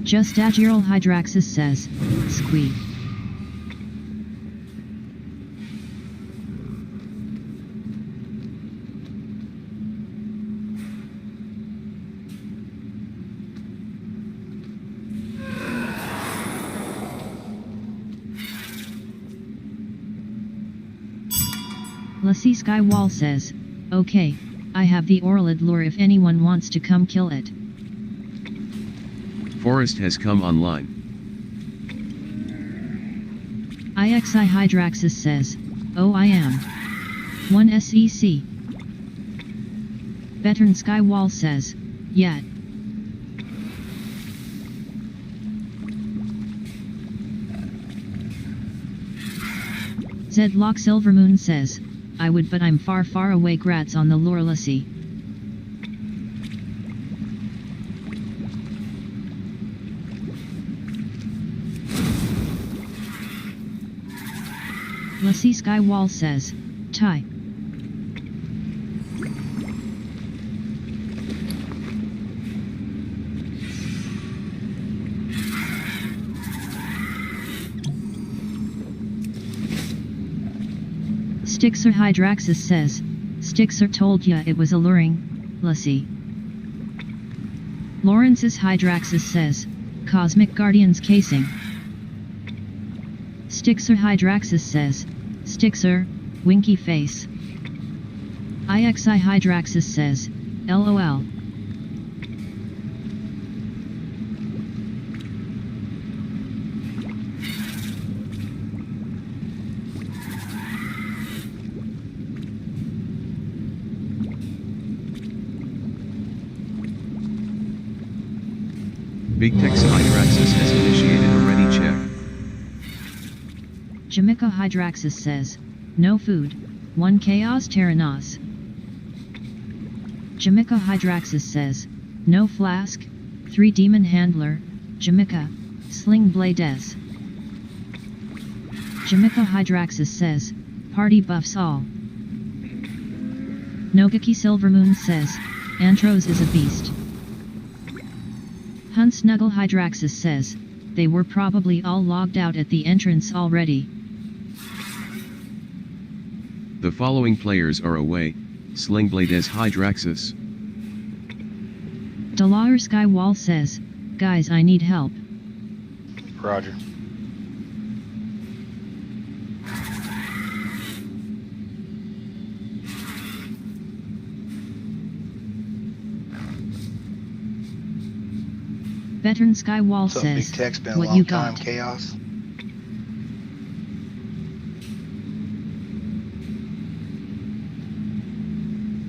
Just Agiral Hydraxis says, squeak. Lassie Skywall says, okay, I have the Orlid lure if anyone wants to come kill it. Forest has come online. IXI Hydraxis says, oh I am. 1 SEC. Veteran Skywall says, yet. Zedlock Silvermoon says, I would but I'm far far away. Grats on the lure Lassie. Lassie Skywall says, tie. Stixer Hydraxis says, Stixer told ya it was alluring, Lassie. Lawrence's Hydraxis says, Cosmic Guardian's casing. Stixer Hydraxis says, Stixer, winky face. IXI Hydraxis says, LOL. Big Tex Hydraxis has initiated a ready check. Jamaica Hydraxis says, no food, 1 Chaos Terranos. Jamaica Hydraxis says, no flask, 3 Demon Handler, Jamaica, Sling Blades. Jamaica Hydraxis says, party buffs all. Nogaki Silvermoon says, Antros is a beast. Hunt Snuggle Hydraxis says, they were probably all logged out at the entrance already. The following players are away, Slingblades Hydraxis. Dalar Skywall says, guys I need help. Roger. Veteran Skywall What's up, says, Big Tech's been a what long you time, got? Chaos.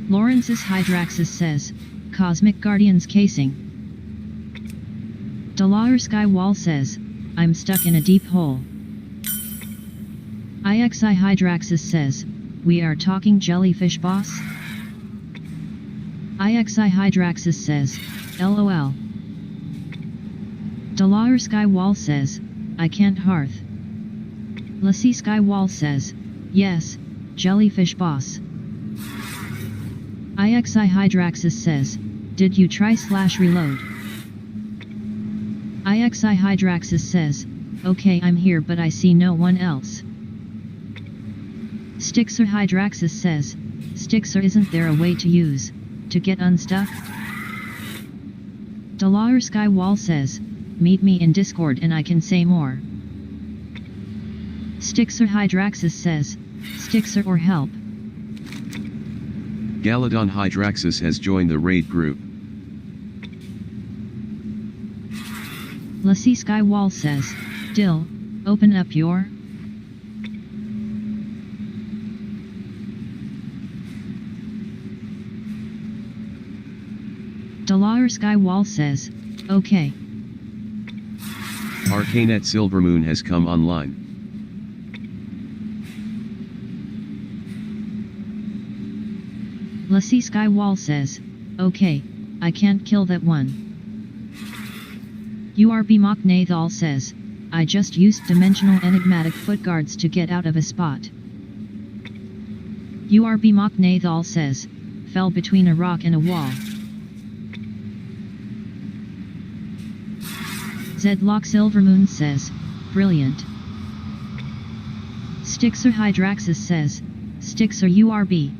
Lawrence's Hydraxis says, Cosmic Guardian's casing. Dalar Skywall says, I'm stuck in a deep hole. IXI Hydraxis says, we are talking jellyfish boss? IXI Hydraxis says, LOL. Dalar Skywall says, I can't hearth. Lassie Skywall says, yes, jellyfish boss. IXI Hydraxis says, did you try /reload? IXI Hydraxis says, okay I'm here but I see no one else. Stixer Hydraxis says, Stixer isn't there a way to use, to get unstuck? Dalar Skywall says, meet me in Discord and I can say more. Stixer Hydraxis says, Stixer or help. Galadon Hydraxis has joined the raid group. Lassie Skywall says, Dill, open up your... Dalar Skywall says, okay. Arcanet Silvermoon has come online. Lassie Skywall says, okay, I can't kill that one. URB Mock Nathal says, I just used dimensional enigmatic foot guards to get out of a spot. URB Mock Nathal says, fell between a rock and a wall. Zedlock Silvermoon says, brilliant. Stixer Hydraxis says, Stixer URB.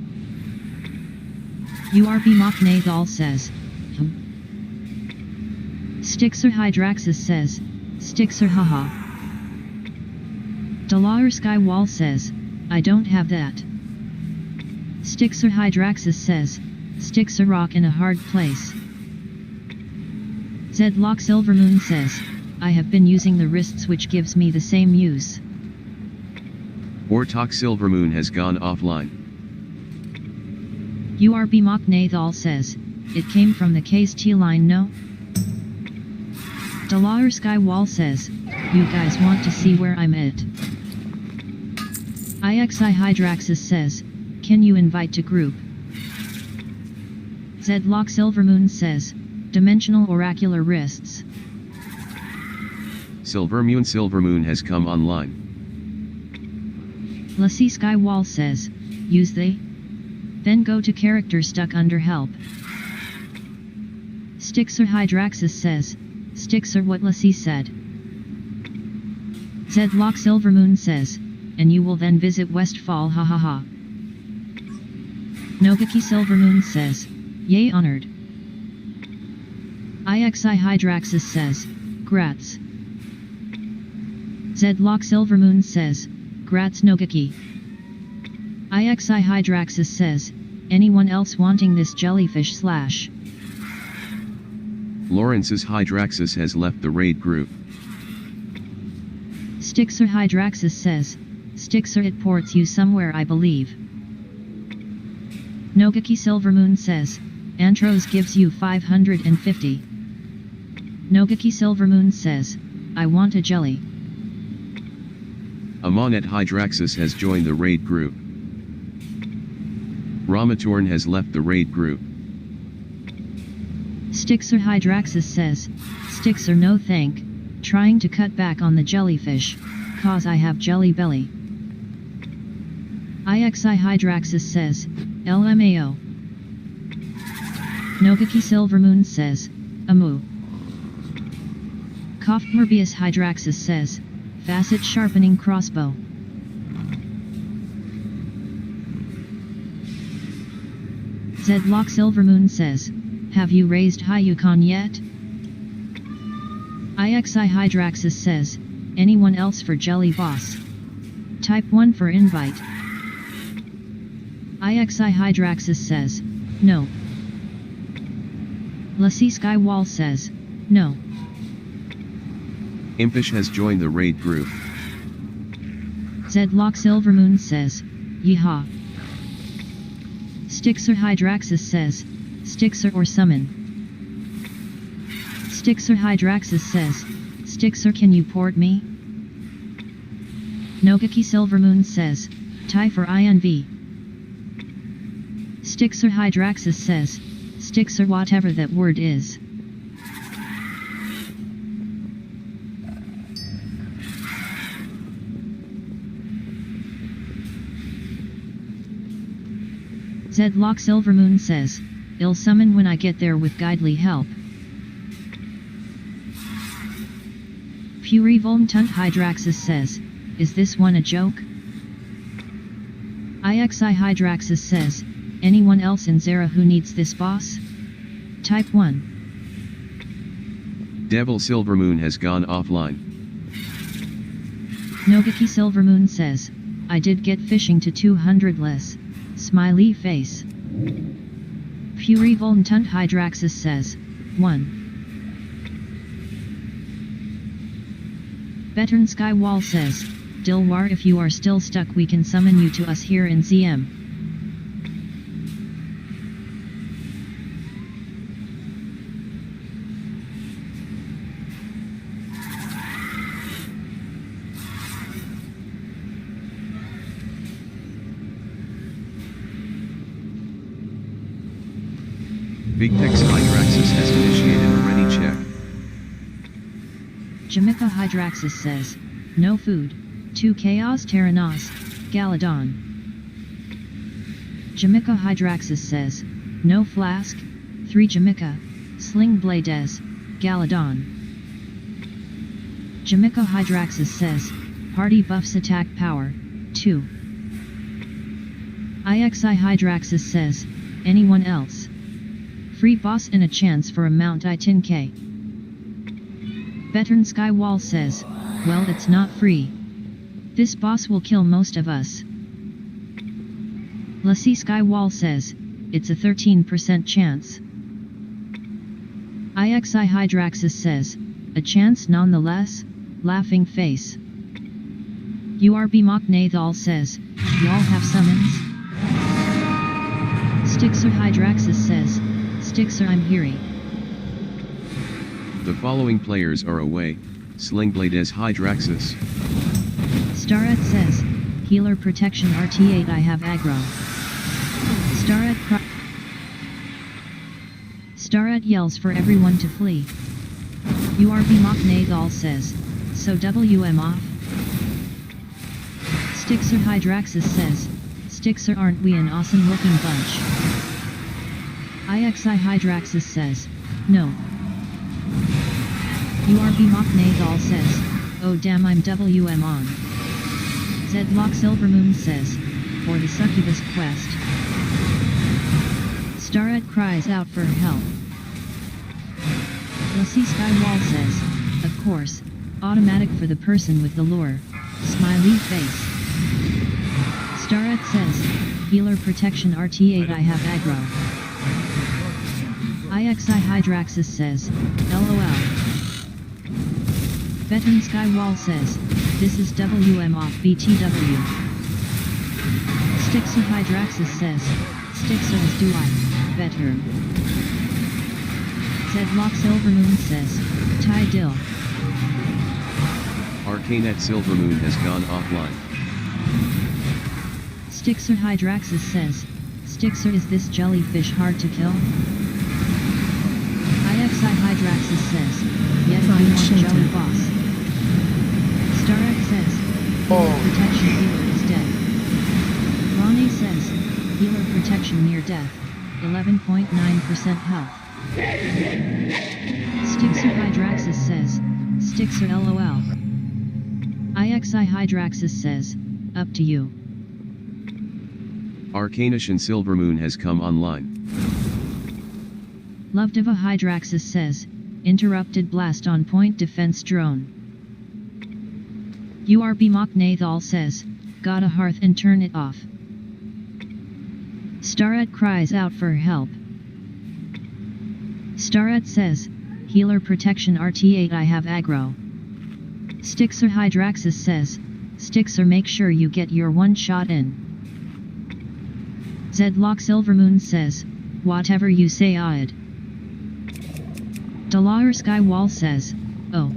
URB Machnathal says, Stixer Hydraxis says, Stixer haha. Dalaur Skywall says, I don't have that. Stixer Hydraxis says, Stixer rock in a hard place. Zedlock Silvermoon says, I have been using the wrists which gives me the same use. Ortok Silvermoon has gone offline. URB Machnathal says, it came from the case T-line no? Dalaur Skywall says, you guys want to see where I'm at? IXI Hydraxis says, can you invite to group? Zedlock Silvermoon says, dimensional oracular wrists. Silvermoon has come online. Lassie Skywall says, use they? Then go to character stuck under help. Stixer Hydraxis says, Stixer what Lassie said. Zedlock Silvermoon says, and you will then visit Westfall ha ha ha. Nogaki Silvermoon says, yay honored. IXI Hydraxis says, grats. Zedlock Silvermoon says, grats Nogaki. IXI Hydraxis says, anyone else wanting this jellyfish slash? Lawrence's Hydraxis has left the raid group. Stixer Hydraxis says, Stixer it ports you somewhere I believe. Nogaki Silvermoon says, Antros gives you 550. Nogaki Silvermoon says, I want a jelly. Amonet Hydraxis has joined the raid group. Ramatorn has left the raid group. Stixer Hydraxis says, Stixer no thank, trying to cut back on the jellyfish, cause I have jelly belly. IXI Hydraxis says, LMAO. Nogaki Silvermoon says, Amu. Koft Morbius Hydraxis says, facet sharpening crossbow. Zedlock Silvermoon says, have you raised Hyukon yet? IXI Hydraxis says, anyone else for jelly boss? Type 1 for invite. IXI Hydraxis says, no. Lassie Skywall says, no. Impish has joined the raid group. Zedlock Silvermoon says, yeehaw. Stixer Hydraxis says, Stixer or summon. Stixer Hydraxis says, Stixer can you port me? Nogaki Silvermoon says, tie for INV. Stixer Hydraxis says, Stixer whatever that word is. Zedlock Silvermoon says, I'll summon when I get there with guidely help. Fury Volmtunt Hydraxis says, is this one a joke? IXI Hydraxis says, anyone else in Zera who needs this boss? Type 1. Devil Silvermoon has gone offline. Nogaki Silvermoon says, I did get fishing to 200 less. Smiley face. Fury Volmtunt Hydraxis says, 1. Veteran Skywall says, Dilwar if you are still stuck we can summon you to us here in ZM. Big Tex Hydraxis has initiated a ready check. Jamaica Hydraxis says, no food, 2 Chaos Terranos, Galadon. Jamaica Hydraxis says, no flask, 3 Jamaica, Sling Blades, Galadon. Jamaica Hydraxis says, party buffs attack power, 2. IXI Hydraxis says, anyone else? Free boss and a chance for a Mount I-10K. Veteran Skywall says, well, it's not free. This boss will kill most of us. Lassie Skywall says, it's a 13% chance. IXI Hydraxis says, a chance nonetheless, laughing face. URB Moknathal says, y'all have summons? Stixer Hydraxis says, Stixer I'm Hiri. The following players are away, Slingblade as Hydraxis. Starat says, healer protection RT8 I have aggro. Starat yells for everyone to flee. URB Moknathal says, so WM off? Stixer Hydraxis says, Stixer aren't we an awesome looking bunch? IXI Hydraxis says, no. URB Moknathal says, oh damn I'm WM on. Zedlock Silvermoon says, for the succubus quest. Starat cries out for help. Lassie Skywall says, of course, automatic for the person with the lure, smiley face. Starat says, healer protection RT8 I have aggro. IXI Hydraxis says, LOL. Veteran Skywall says, this is WM off BTW. Stixer Hydraxis says, Stixer is do I, veteran. Zedlock Silvermoon says, Ty Dill. Arcanet Silvermoon has gone offline. Stixer Hydraxis says, Stixer is this jellyfish hard to kill? IXI Hydraxis says, yes I want jelly boss. Starat says, healer protection healer is dead. Ronnie says, healer protection near death, 11.9% health. Stixer Hydraxis says, Stixer LOL. IXI Hydraxis says, up to you. Arcanician Silvermoon has come online. Lovediva Hydraxis says, interrupted blast on point defense drone. URB Moknathal says, got a hearth and turn it off. Starat cries out for help. Starat says, healer protection RT8 I have aggro. Stixer Hydraxis says, Stixer make sure you get your one shot in. Zedlock Silvermoon says, whatever you say I'd. Dalaur Skywall says, oh.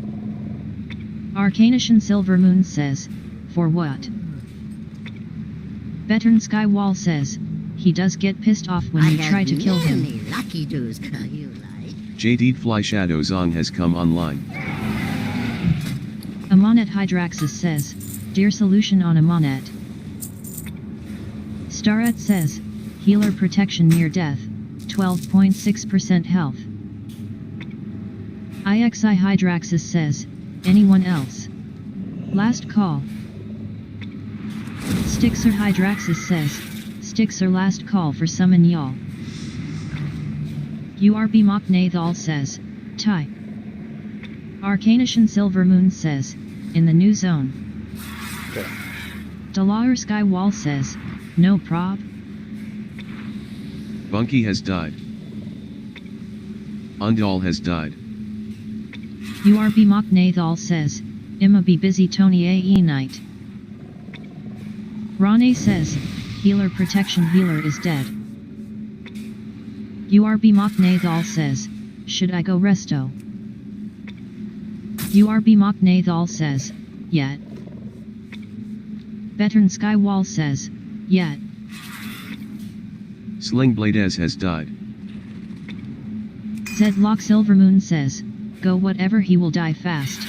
Arcanician Silvermoon says, for what? Veteran Skywall says, he does get pissed off when you try to kill him. Jaded Fly Shadow Zong has come online. Amonet Hydraxis says, dear solution on Amonet. Starat says, healer protection near death, 12.6% health. IXI Hydraxis says, anyone else? Last call. Stixer Hydraxis says, Stixer last call for summon y'all. URB Moknathal says, Ty. Arcanician Silvermoon says, in the new zone. Okay. Dalaur Skywall says, no prob. Bunky has died. Undal has died. URB Moknathal says, Imma be busy Tony AE night. Ronnie says, healer protection healer is dead. URB Moknathal says, should I go resto? URB Moknathal says, yet. Veteran Skywall says, yet. Slingblades has died. Zedlock Silvermoon says, go whatever he will die fast.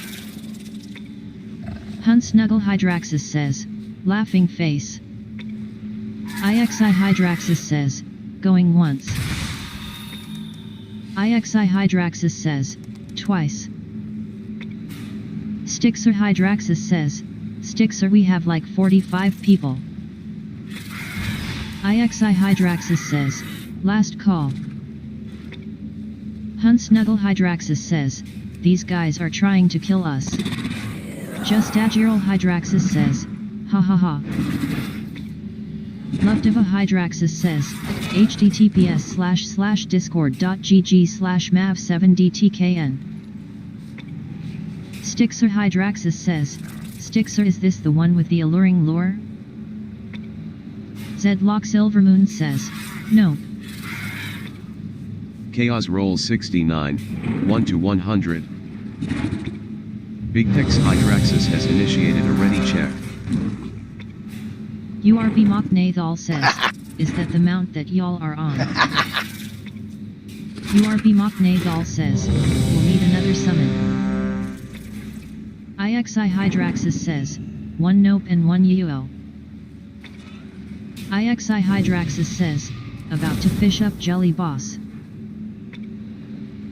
Hun Snuggle Hydraxis says, laughing face. IXI Hydraxis says, going once. IXI Hydraxis says, twice. Stixer Hydraxis says, Stixer we have like 45 people. IXI Hydraxis says, last call. Hun Snuggle Hydraxis says, these guys are trying to kill us. Just Agiral Hydraxis says, ha ha ha. Lovediva Hydraxis says, https://discord.gg/mav7dtkn. Stixer Hydraxis says, Stixer is this the one with the alluring lure? Zedlock Silvermoon says, nope. Chaos Roll 69, 1 to 100. Big Tex Hydraxis has initiated a ready check. URB Mocknathal says, is that the mount that y'all are on? URB Mocknathal says, we'll need another summon. IXI Hydraxis says, 1 nope and 1 UO. IXI Hydraxis says, about to fish up jelly boss.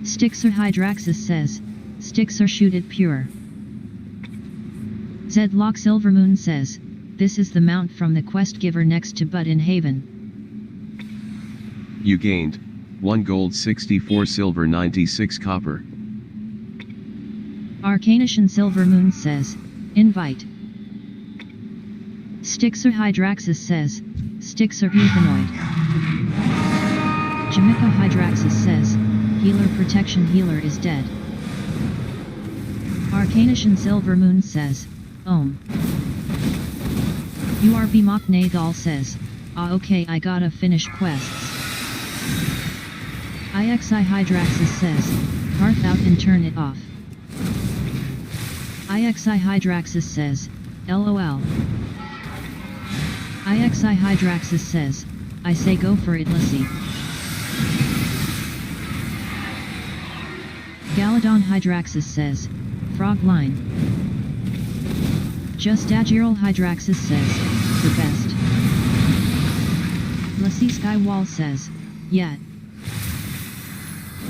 Stixer Hydraxis says, Stixer shoot it pure. Zedlock Silvermoon says, this is the mount from the quest giver next to Bud in Haven. You gained 1 gold, 64 silver, 96 copper. Arcanician Silvermoon says, invite. Stixer Hydraxis says, Stixer Euthanoid. Jamaica Hydraxis says, healer protection healer is dead. Arcanician Silvermoon says, Ohm. URB Mocknathal says, ah okay I gotta finish quests. IXI Hydraxis says, hearth out and turn it off. IXI Hydraxis says, LOL. IXI Hydraxis says, I say go for it Lassie. Galadon Hydraxis says, frog line. Just Agiral Hydraxis says, the best. Lassie Skywall says, yet.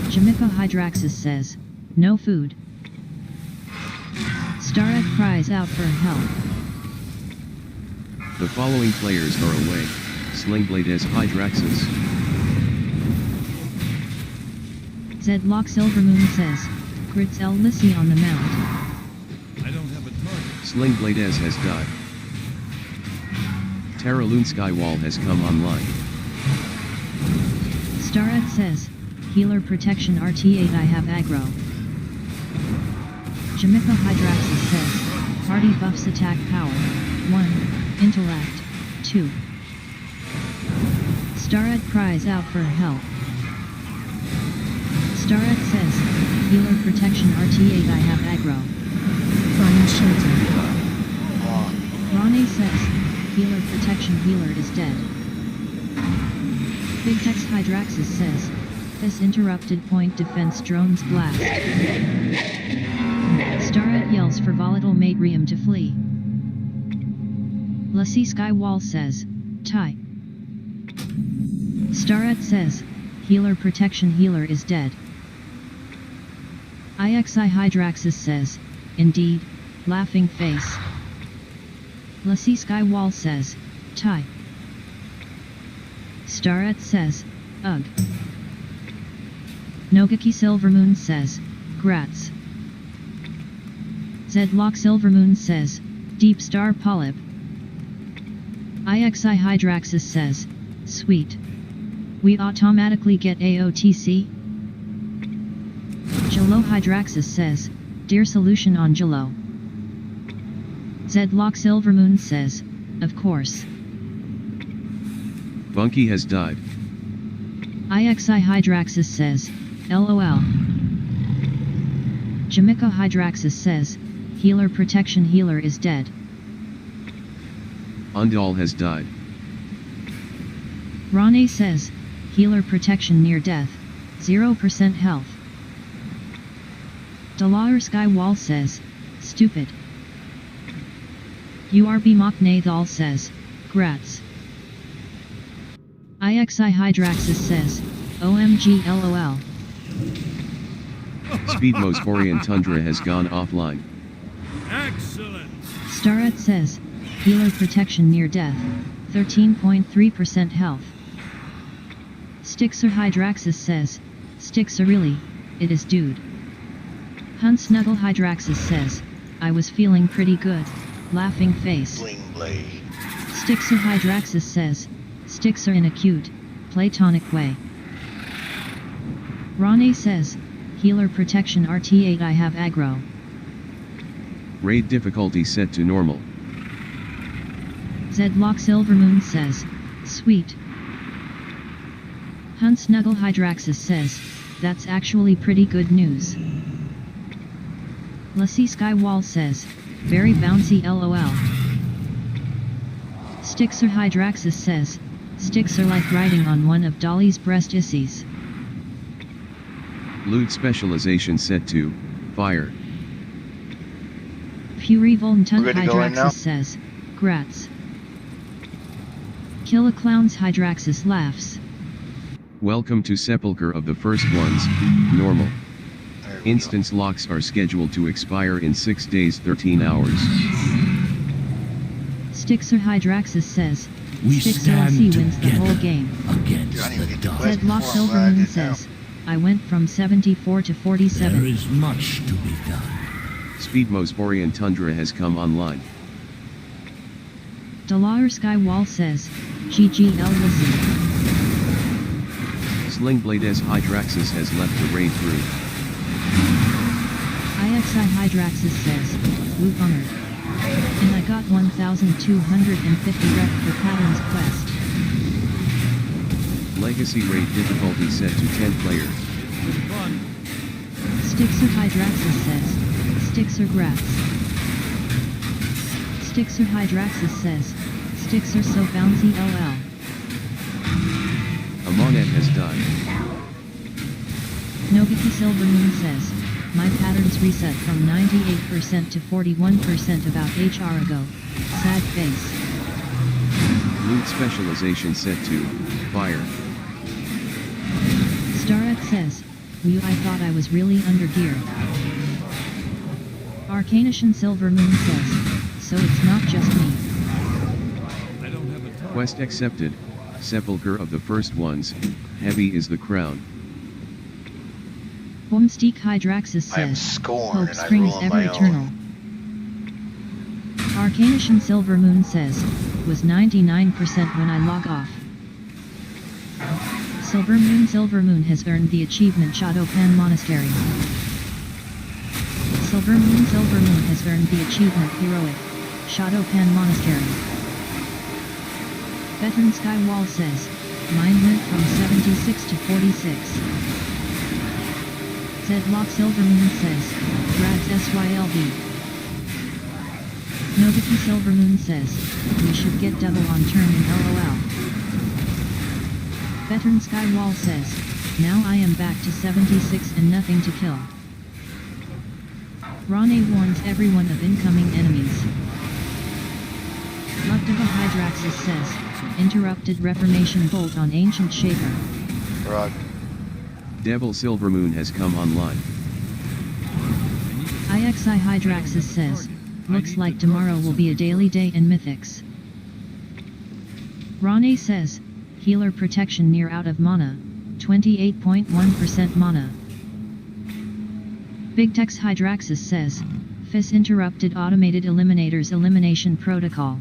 Jamaica Hydraxis says, no food. Starak cries out for help. The following players are away. Slingblade as Hydraxis. Zedlock Silvermoon says, Grits L. Lissy on the mount. I don't have a target. Slingblade as has died. Terraloon Skywall has come online. Starat says, healer protection RT8 I have aggro. Jamaica Hydraxis says, party buffs attack power, 1, intellect, 2. Starat cries out for help. Starat says, healer protection RT8 I have aggro. Find shelter. Ronnie says, healer protection healer is dead. Big Tex Hydraxis says, this interrupted point defense drones blast. Starat yells for volatile Matrium to flee. Lassie Skywall says, tie. Starat says, healer protection healer is dead. IXI Hydraxis says, indeed, laughing face. Lassie Skywall says, tie. Starat says, ugh. Nogaki Silvermoon says, grats. Zedlock Silvermoon says, deep star polyp. IXI Hydraxis says, sweet. We automatically get AOTC? Jalo Hydraxis says, dear solution on Jalo. Zedlock Silvermoon says, of course. Bunky has died. IXI Hydraxis says, LOL. Jamaica Hydraxis says, healer protection healer is dead. Undal has died. Ronnie says, healer protection near death, 0% health. Dalar Skywall says, stupid. URB Mocknathal says, grats. IXI Hydraxis says, OMG LOL. Speedmo's Borean Tundra has gone offline. Excellent. Starret says, healer protection near death, 13.3% health. Stixer Hydraxis says, Stixer really, it is dude. Hunt Snuggle Hydraxis says, I was feeling pretty good, laughing face. Sling blade. Stixer Hydraxis says, Stixer in a cute, platonic way. Ronnie says, healer protection RT8 I have aggro. Raid difficulty set to normal. Zedlock Silvermoon says, sweet. Hunt Snuggle Hydraxis says, that's actually pretty good news. Lassie Skywall says, very bouncy LOL. Stixer Hydraxis says, sticks are like riding on one of Dolly's breast issies. Loot specialization set to fire. Fury Volntunt We're ready to go in now? Hydraxis says, grats. Kill a Clown's Hydraxis laughs. Welcome to Sepulcher of the First Ones, normal. There we Instance locks are scheduled to expire in 6 days 13 hours. Stixer Hydraxis says, We Stixer stand LC wins the whole together game. against I didn't even the get the dark. quest. Zedlock before, I'm glad I Silvermoon did says, I went from 74 to There 47. is much to be done. Speedmo's Borean Tundra has come online. Delar Skywall says, GGL listen. Slingblade Hydraxis has left the raid group. IXI Hydraxis says, loot honored. And I got 1,250 rep for Patterns quest. Legacy raid difficulty set to 10 players. Fun. Stixer Hydraxis says, Stixer grats. Stixer Hydraxis says, Stixer so bouncy LL. A monet has died. Nobiki Silvermoon says, my patterns reset from 98% to 41% about HR ago. Sad face. Loot specialization set to fire. Starret says, Whew, I thought I was really under gear. Arcanician Silvermoon says, so it's not just me. I don't have a target. Quest accepted. Sepulcher of the First Ones, heavy is the crown. Boomsteak Hydraxis I am says, scorned hope and I springs rule on ever my eternal. own. Arcanician Silvermoon says, was 99% when I log off. Silvermoon has earned the achievement Shadowpan Monastery. Silvermoon has earned the achievement Heroic, Shadowpan Monastery. Veteran Skywall says, mine went from 76 to 46. Zedlock Silvermoon says, Grads SYLV. Nobiki Silvermoon says, we should get double on turn in LOL. Veteran Skywall says, now I am back to 76 and nothing to kill. Ronnie warns everyone of incoming enemies. Lugdeva Hydraxis says, interrupted Reformation bolt on Ancient Shaper. Rod. Devil Silvermoon has come online. IXI Hydraxis says, looks like tomorrow will be a daily day in Mythics. Ronnie says, healer protection near out of mana, 28.1% mana. Big Tex Hydraxis says, FIS interrupted automated eliminators elimination protocol.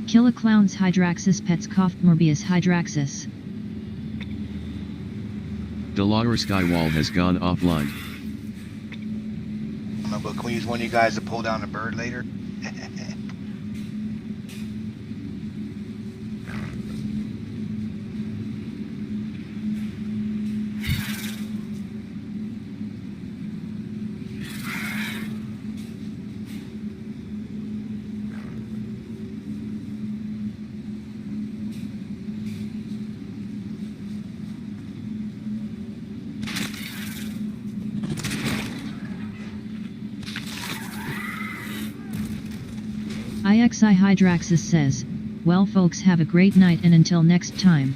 Kill a Clown's Hydraxis Pets coughed Morbius Hydraxis. Delar Skywall has gone offline. But can we use one of you guys to pull down the bird later? IXI Hydraxis says, well folks have a great night and until next time.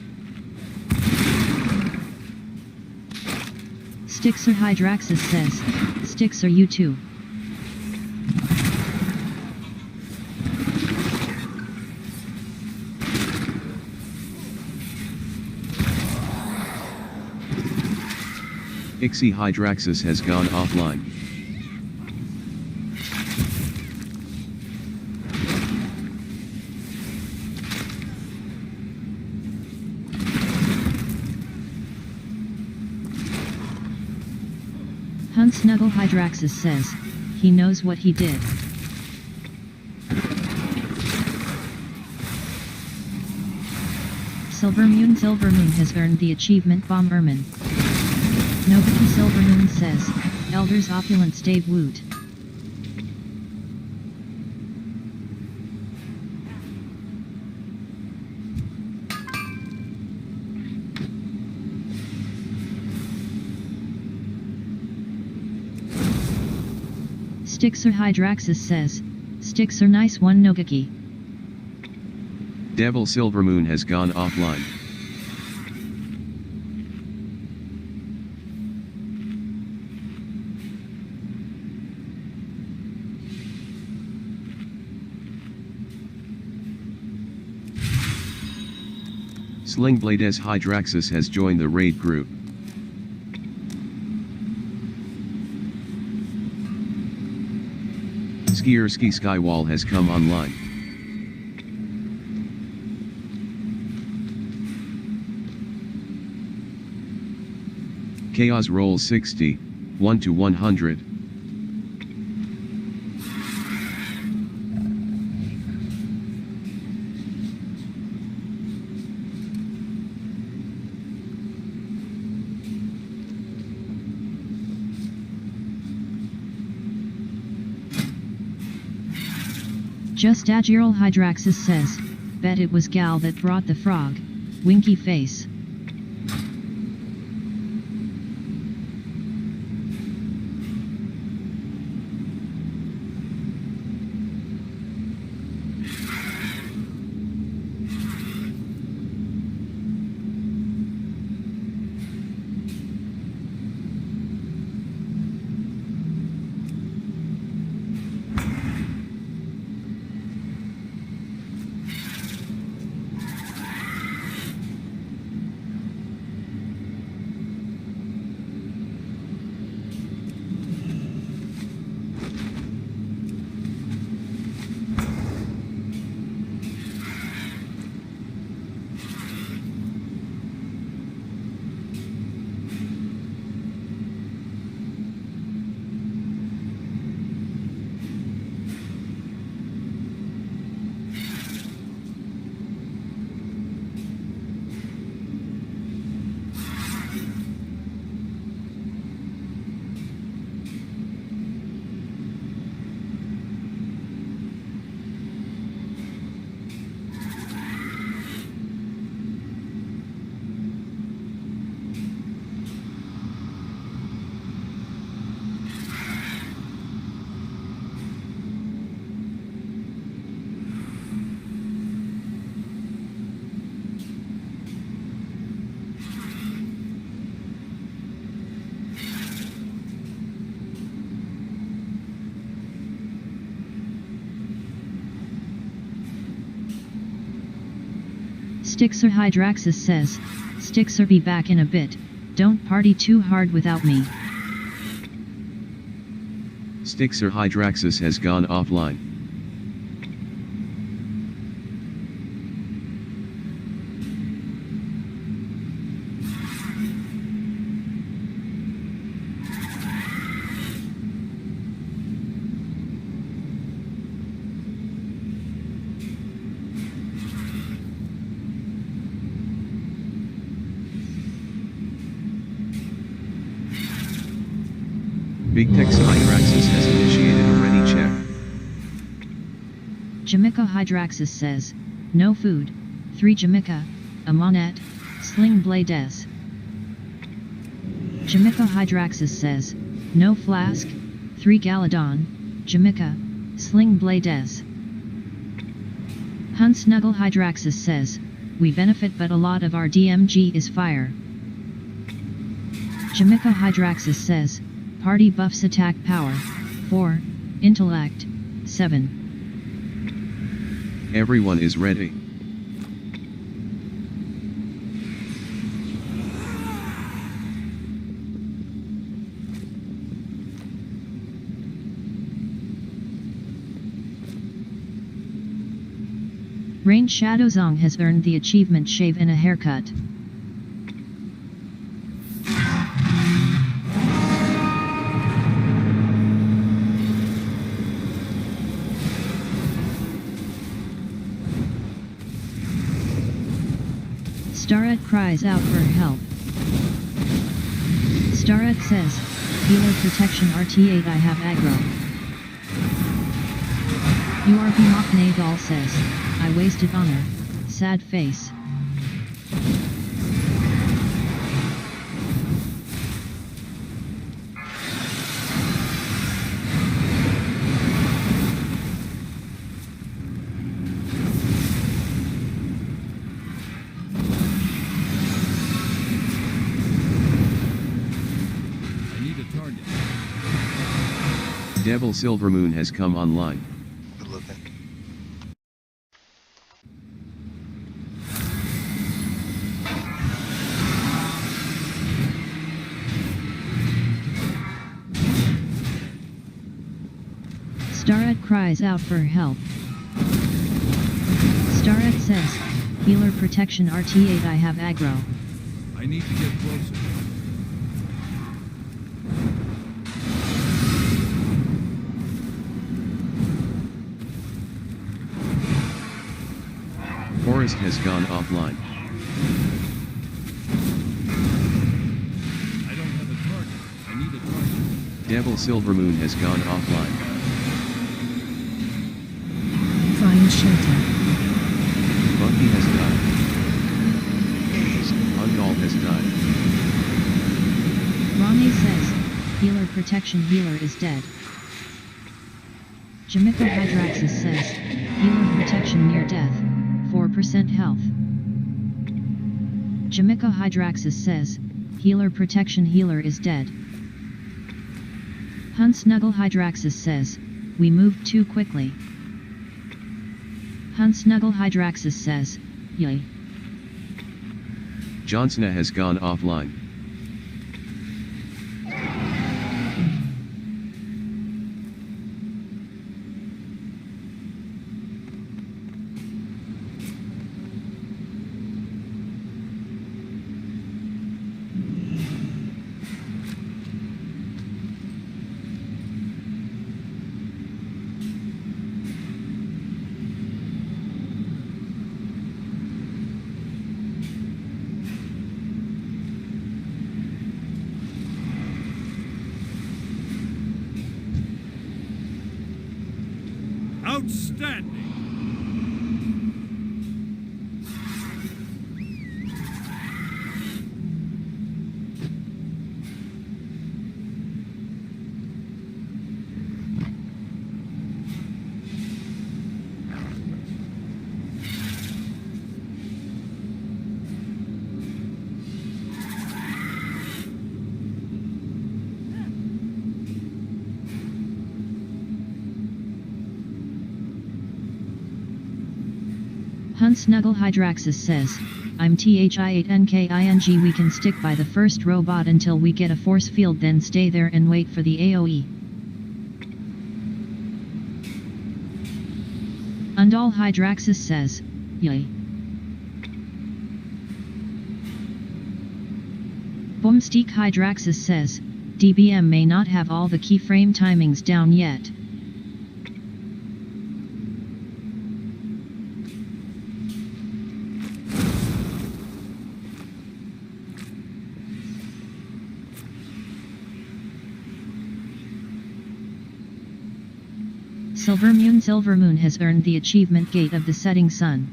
Stixer Hydraxis says, Stixer you too. Ixie Hydraxis has gone offline. Hunt Snuggle Hydraxis says, he knows what he did. Silvermoon has earned the achievement Bomb Ermine. Nobody Silvermoon says, Elders Opulent Stave Woot. Stixer Hydraxis says, Stixer nice one Nogaki. Devil Silvermoon has gone offline. Slingblades Hydraxis has joined the raid group. Skierski Skywall has come online. Chaos Roll 60, 1 to 100. Just Agiral Hydraxis says, bet it was Gal that brought the frog. Winky face. Stixer Hydraxis says, Stixer be back in a bit, don't party too hard without me. Stixer Hydraxis has gone offline. Big Tex Hydraxis has initiated a ready check. Jamaica Hydraxis says, no food, 3 Jamaica, a Monette, Sling Blades. Jamaica Hydraxis says, no flask, 3 Galadon, Jamaica, Sling Blades. Hunt Snuggle Hydraxis says, we benefit but a lot of our DMG is fire. Jamaica Hydraxis says, party buffs attack power, 4, intellect, 7. Everyone is ready. Rain Shadow Zong has earned the achievement Shave in a Haircut. Staret cries out for help. Staret says, healer protection RT8 I have aggro. URP Moknadal says, I wasted honor, sad face. I need a target. Devil Silvermoon has come online. Good looking. Staret cries out for help. Staret says, healer protection RT8 I have aggro. I need to get closer. Forest has gone offline. I don't have a target. I need a target. Devil Silvermoon has gone offline. Find shelter. Bunky has died. Undal has died. Ronnie says, healer protection healer is dead. Jamaica Hydraxis says, healer protection near death, 4% health. Jamaica Hydraxis says, healer protection healer is dead. Hun Snuggle Hydraxis says, we moved too quickly. Hun Snuggle Hydraxis says, yay. Johnsona has gone offline. Outstanding! Hun Snuggle Hydraxis says, I'm THI8NKING we can stick by the first robot until we get a force field then stay there and wait for the AoE. Undal Hydraxis says, yay. Boomstick Hydraxis says, DBM may not have all the keyframe timings down yet. Silvermoon has earned the achievement Gate of the Setting Sun.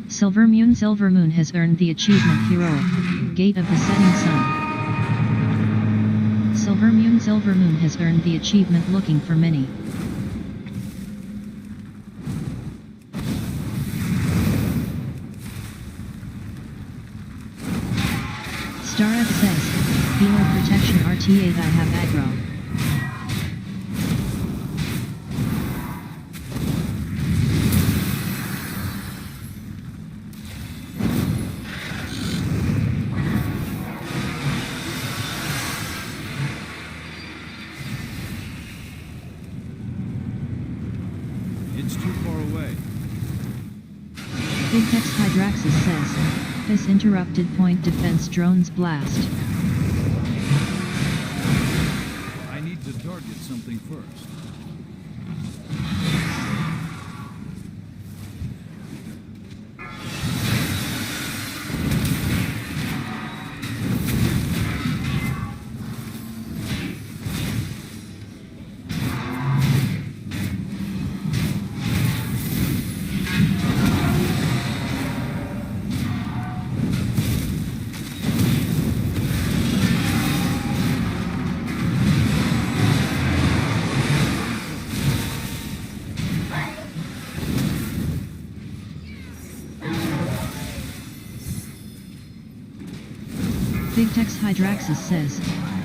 Silvermoon has earned the achievement Heroic Gate of the Setting Sun. Silvermoon has earned the achievement Looking for Mini. Starek says, healer protection RT8 I have aggro. It's too far away. Big Tex Hydraxis says, this interrupted point defense drones blast. I need to target something first. Big Tex Hydraxis says,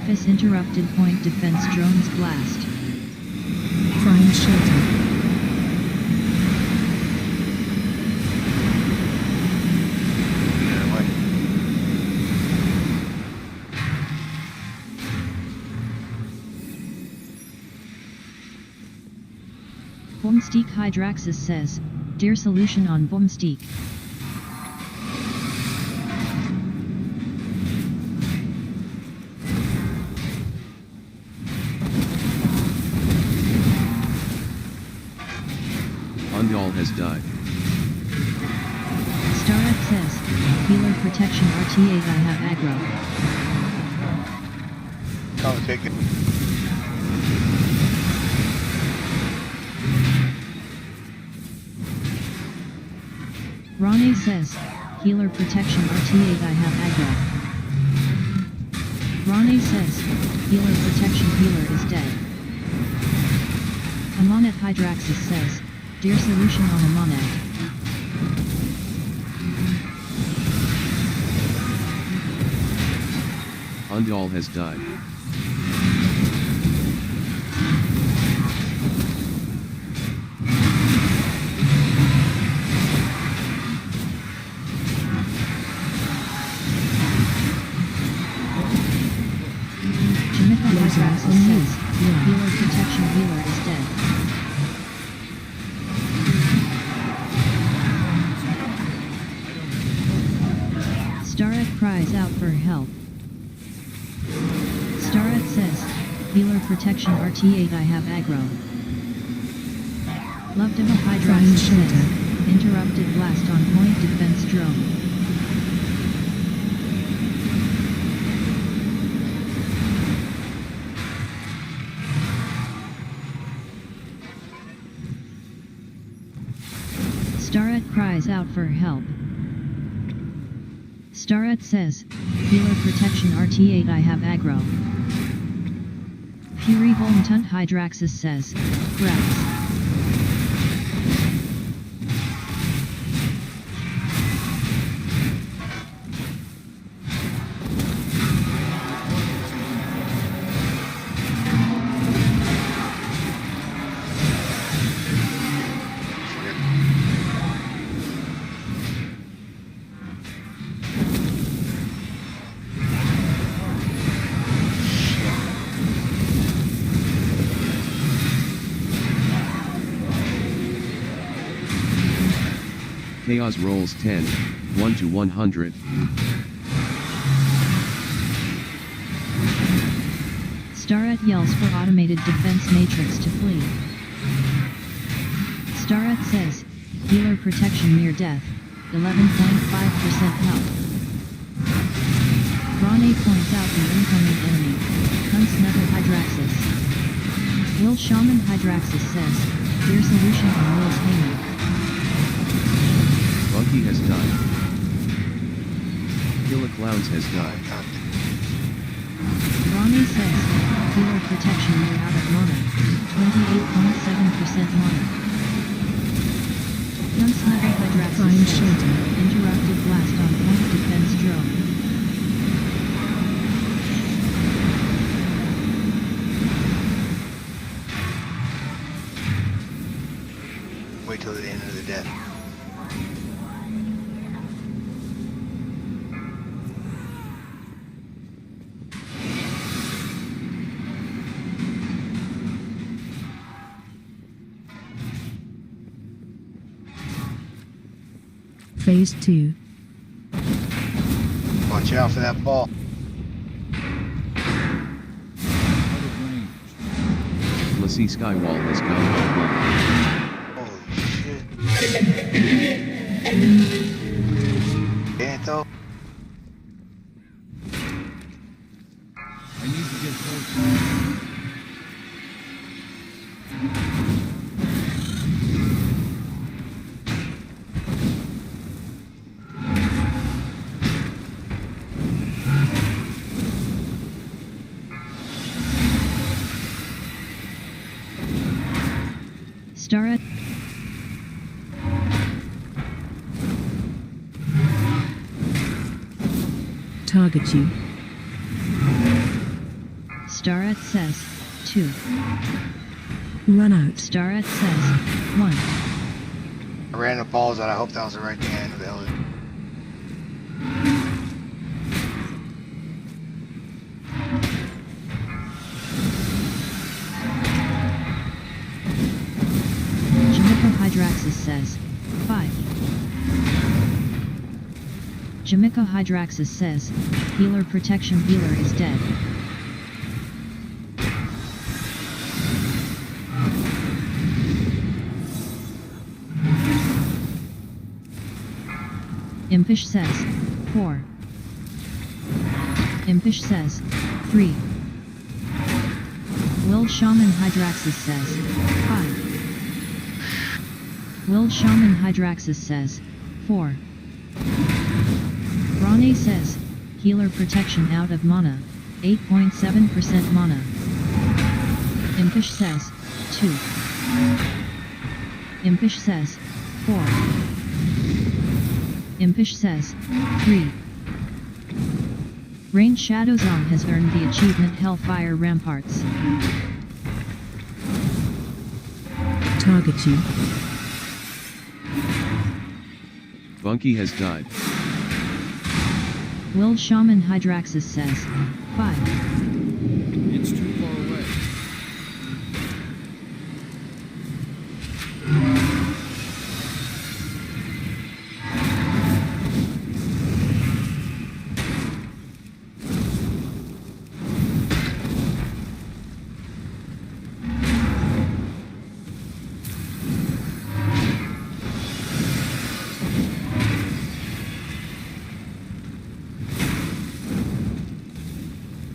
this interrupted point defense drones blast. Find shelter. Get away. Boomstick Hydraxis says, dear solution on Boomstick. Undal has died. Starek says, healer protection RT8 I have aggro. Come take it. Ronnie says, healer protection RT8 I have aggro. Ronnie says, healer protection healer is dead. Amonet Hydraxis says, dear solution on Amonet. Undal has died. Jamaica Hydraxis says, healer protection healer is dead. Starek cries out for help. Starek says, healer protection RT8 I have aggro. Lovediva Hydraxis says, interrupted blast on point defense drone. Starret cries out for help. Starret says, healer protection RT8 I have aggro. Fury Volmtunt Hydraxis says, Grass. Chaos rolls 10, 1 to 100. Starret yells for automated defense matrix to flee. Starret says, healer protection near death, 11.5% health. Ronnie points out the incoming enemy, Hunts Nether Hydraxis. Will Shaman Hydraxis says, dear solution on Will's Hayman. Bunky has died. Killa Clowns has died. Ronnie says, healer protection near out of mana, 28.7% mana. Gunslinger Hydraxis Find says, shelter. interrupted blast on point defense drone. Wait till the end of the death. Phase 2. Watch out for that ball. Out of range. Lassie Skywall has gone offline. Holy shit. Anto? I need to get closer. Start. Target you. Starret says 2. Run out. Starret says 1. I ran the balls out. I hope that was the right thing. I know the hell it. Jamaica Hydraxis says 5. Jamaica Hydraxis says healer protection healer is dead. Impish says 4. Impish says 3. Will Shaman Hydraxis says 5. Will Shaman Hydraxis says 4. Ronnie says healer protection out of mana, 8.7% mana. Impish says 2. Impish says 4. Impish says 3. Rain Shadow Zone has earned the achievement Hellfire Ramparts. Target you. Bunky has died. Will Shaman Hydraxis says 5. It's too far away.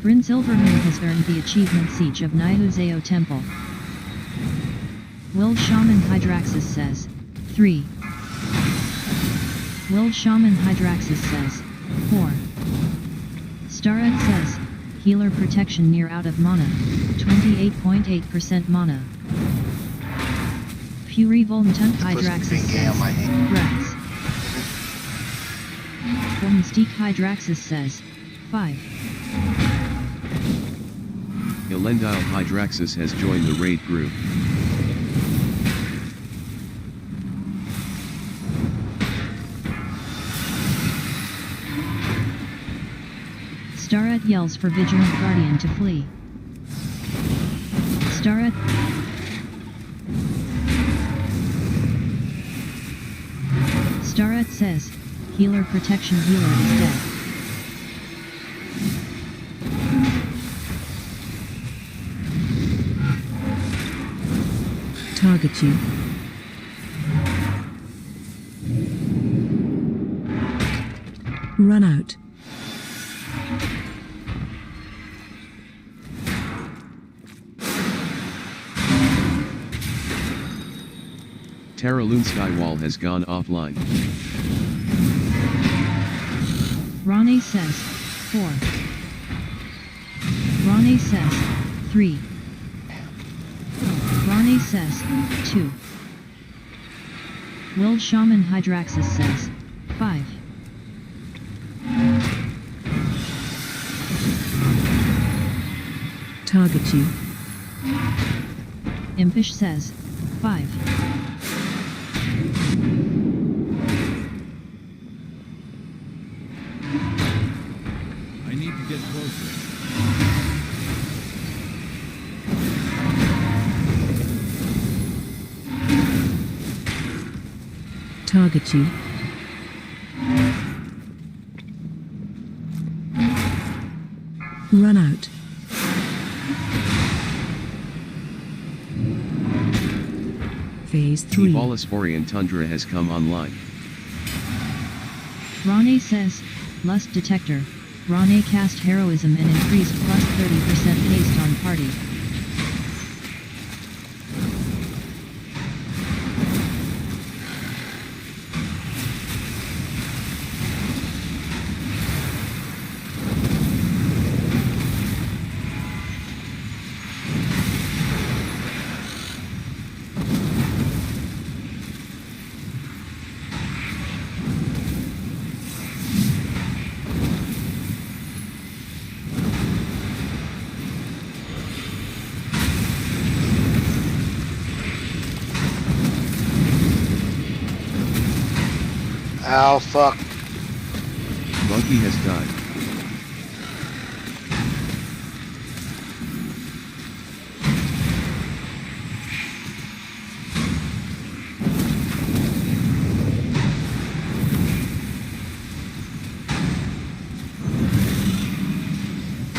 Bryn Silverman has earned the achievement Siege of Nyhuzeo Temple. Will Shaman Hydraxis says 3. Will Shaman Hydraxis says 4. Starret says healer protection near out of mana, 28.8% mana. Fury Voluntant Hydraxis says Rats. Mystique Hydraxis says 5. Elendile Hydraxis has joined the raid group. Starret yells for Vigilant Guardian to flee. Starret. Starret says healer protection healer is dead. Target you. Run out. Terraloon Skywall has gone offline. Ronnie says 4. Ronnie says 3. Ronnie says 2. Will Shaman Hydraxis says 5. Target you. Impish says 5. Target you. Run out. Phase The 3. Bolisporian tundra has come online. Ronnie says, Lust Detector. Ronnie cast Heroism and increased plus 30% haste on party. Oh, fuck. Monkey has died.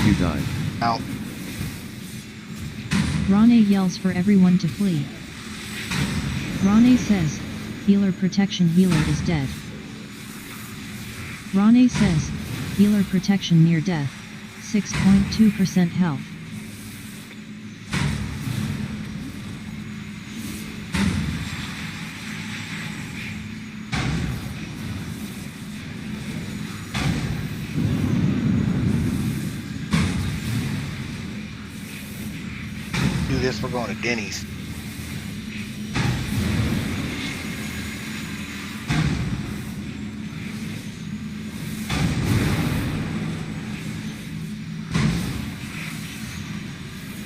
You died. Out. Ronnie yells for everyone to flee. Ronnie says, Healer Protection Healer is dead. Ronnie says, Healer Protection near death, 6.2% health. Do this, we're going to Denny's.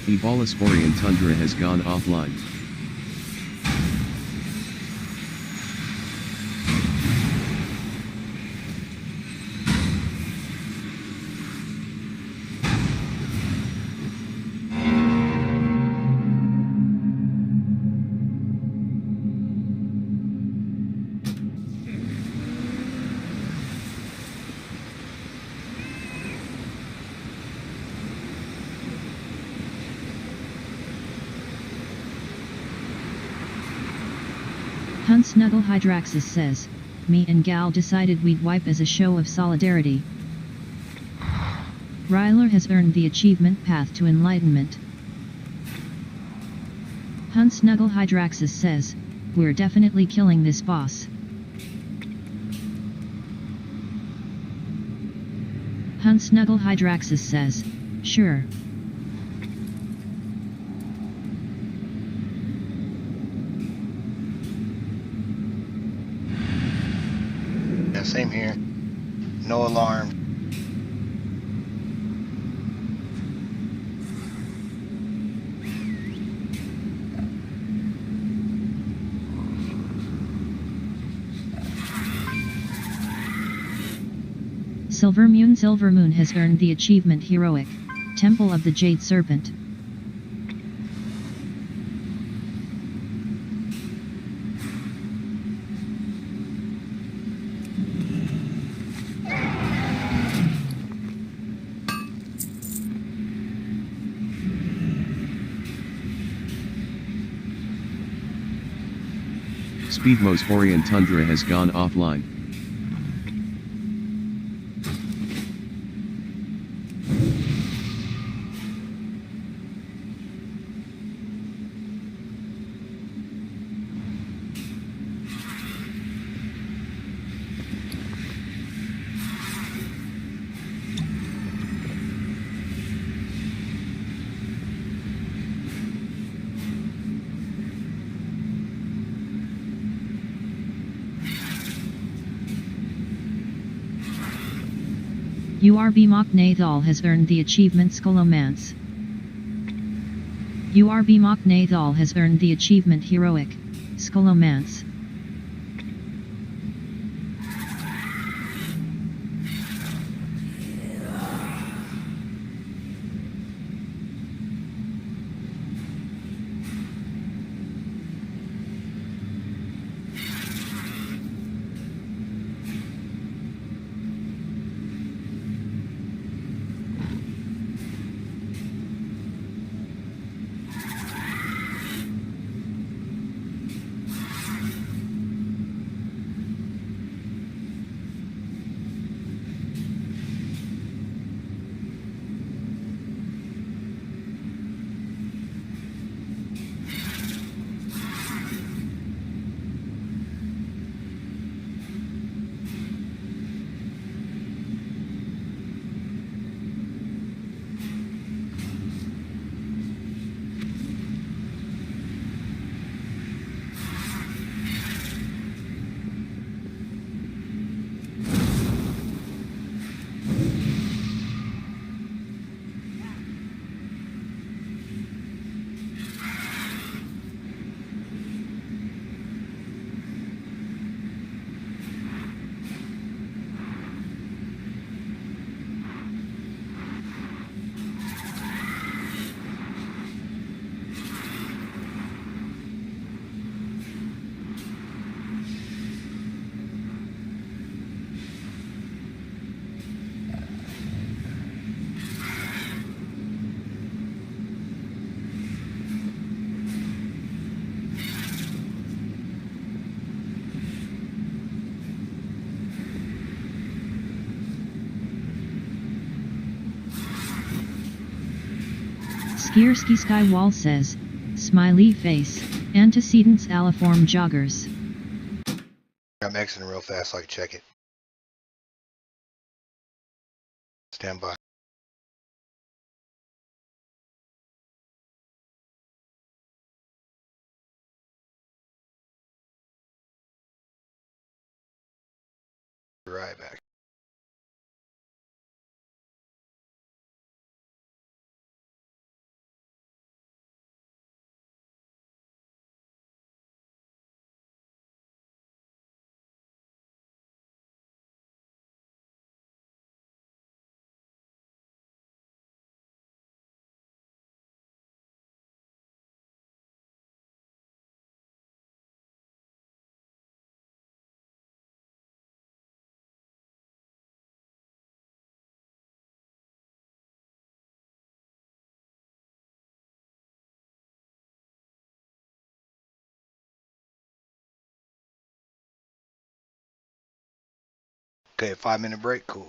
The Bolisporian tundra has gone offline. Hunt Snuggle Hydraxis says, me and Gal decided we'd wipe as a show of solidarity. Ryler has earned the achievement Path to Enlightenment. Hunt Snuggle Hydraxis says, we're definitely killing this boss. Hunt Snuggle Hydraxis says, sure. Yeah, same here. No alarm. Silvermoon has earned the achievement Heroic, Temple of the Jade Serpent. Speedmosporian tundra has gone offline. URB Moknathal has earned the achievement Skolomance. URB Moknathal has earned the achievement Heroic, Skolomance. Skierski Skywall says, smiley face, antecedents aliform joggers. I'm exiting real fast so I can check it. Stand by. Right back. Okay, 5-minute break. Cool.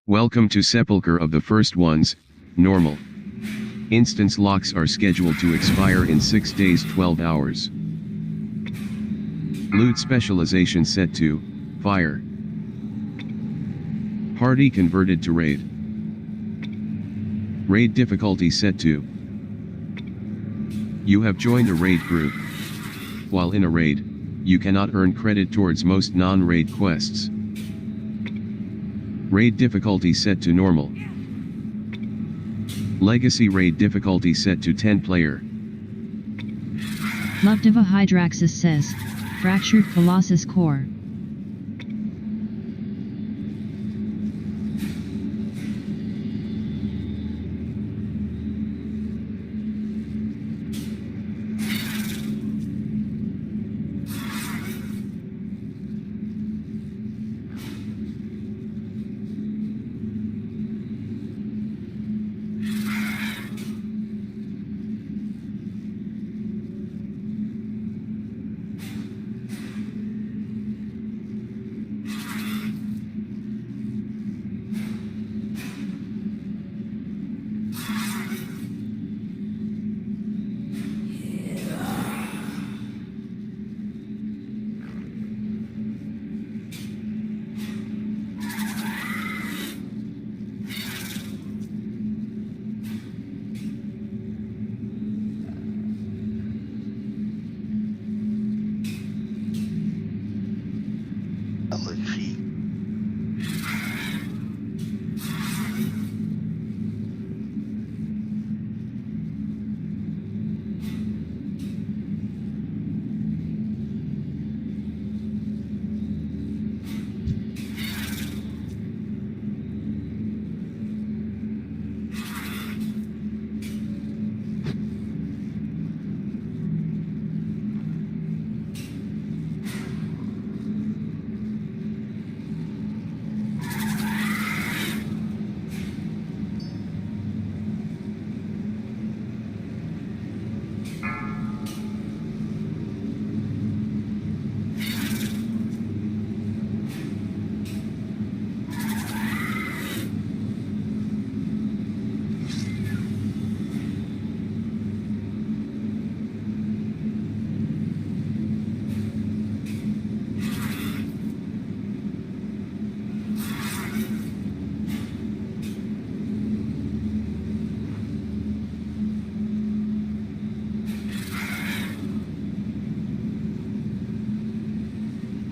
Welcome to Sepulcher of the First Ones, normal. Instance locks are scheduled to expire in 6 days 12 hours. Loot specialization set to fire. Party converted to raid. Raid difficulty set to. You have joined a raid group. While in a raid, you cannot earn credit towards most non-raid quests. Raid difficulty set to normal. Legacy raid difficulty set to 10 player. Lovdiva Hydraxis says, fractured Colossus core. Let's see.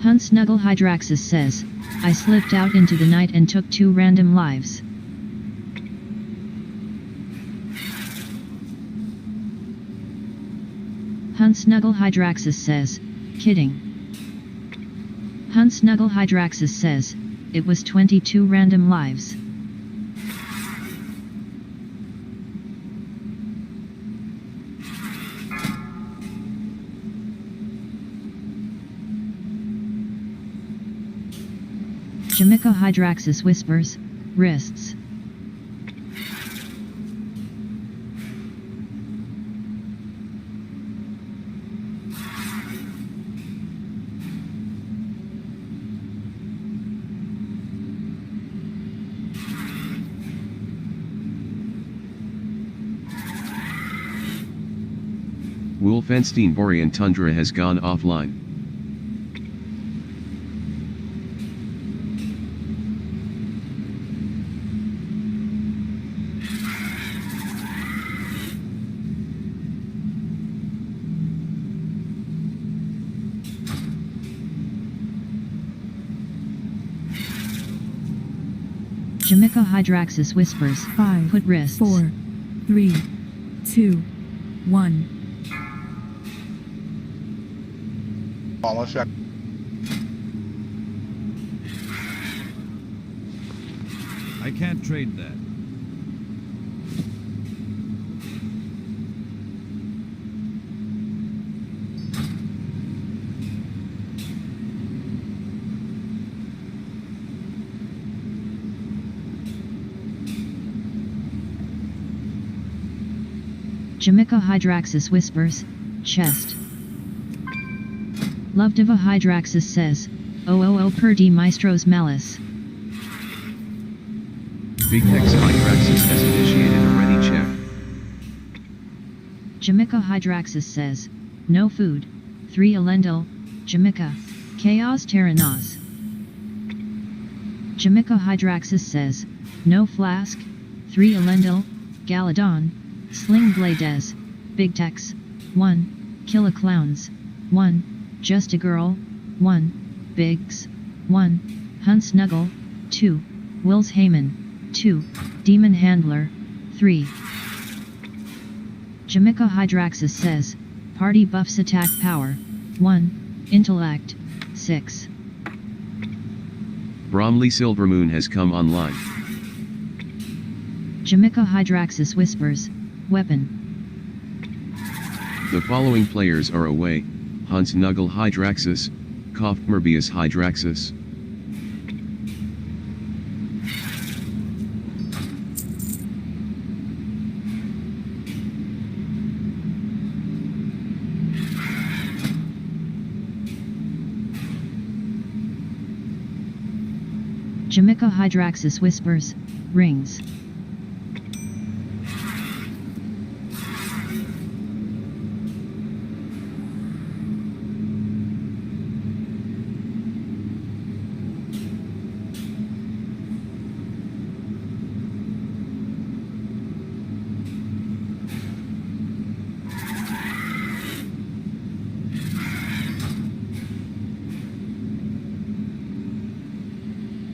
Hunt Snuggle Hydraxis says, I slipped out into the night and took 2 random lives. Hunt Snuggle Hydraxis says, kidding. Hunt Snuggle Hydraxis says, it was 22 random lives. Jamaica Hydraxis whispers, wrists. Wolfenstein Borean Tundra has gone offline. Jamaica Hydraxis whispers, 5, put wrists. 4, 3, 2, 1. Hold on 1 second. I can't trade that. Jamaica Hydraxis whispers, chest. Love Diva Hydraxis says, oh per D Maestro's malice. Big Hex Hydraxis has initiated a ready check. Jamaica Hydraxis says, no food. 3 Elendil, Jamaica, Chaos Terranos. Jamaica Hydraxis says, no flask. 3 Elendil, Galadon, Sling Blades, Big Tex, 1, Killa Clowns, 1, Just a Girl, 1, Biggs, 1, Hunt Snuggle, 2, Wills Heyman, 2, Demon Handler, 3. Jamaica Hydraxis says, party buffs attack power, 1, Intellect, 6. Bromley Silvermoon has come online. Jamaica Hydraxis whispers, weapon. The following players are away: Hunt Snuggle Hydraxis, Kof Merbius Hydraxis. Jamaica Hydraxis whispers, rings.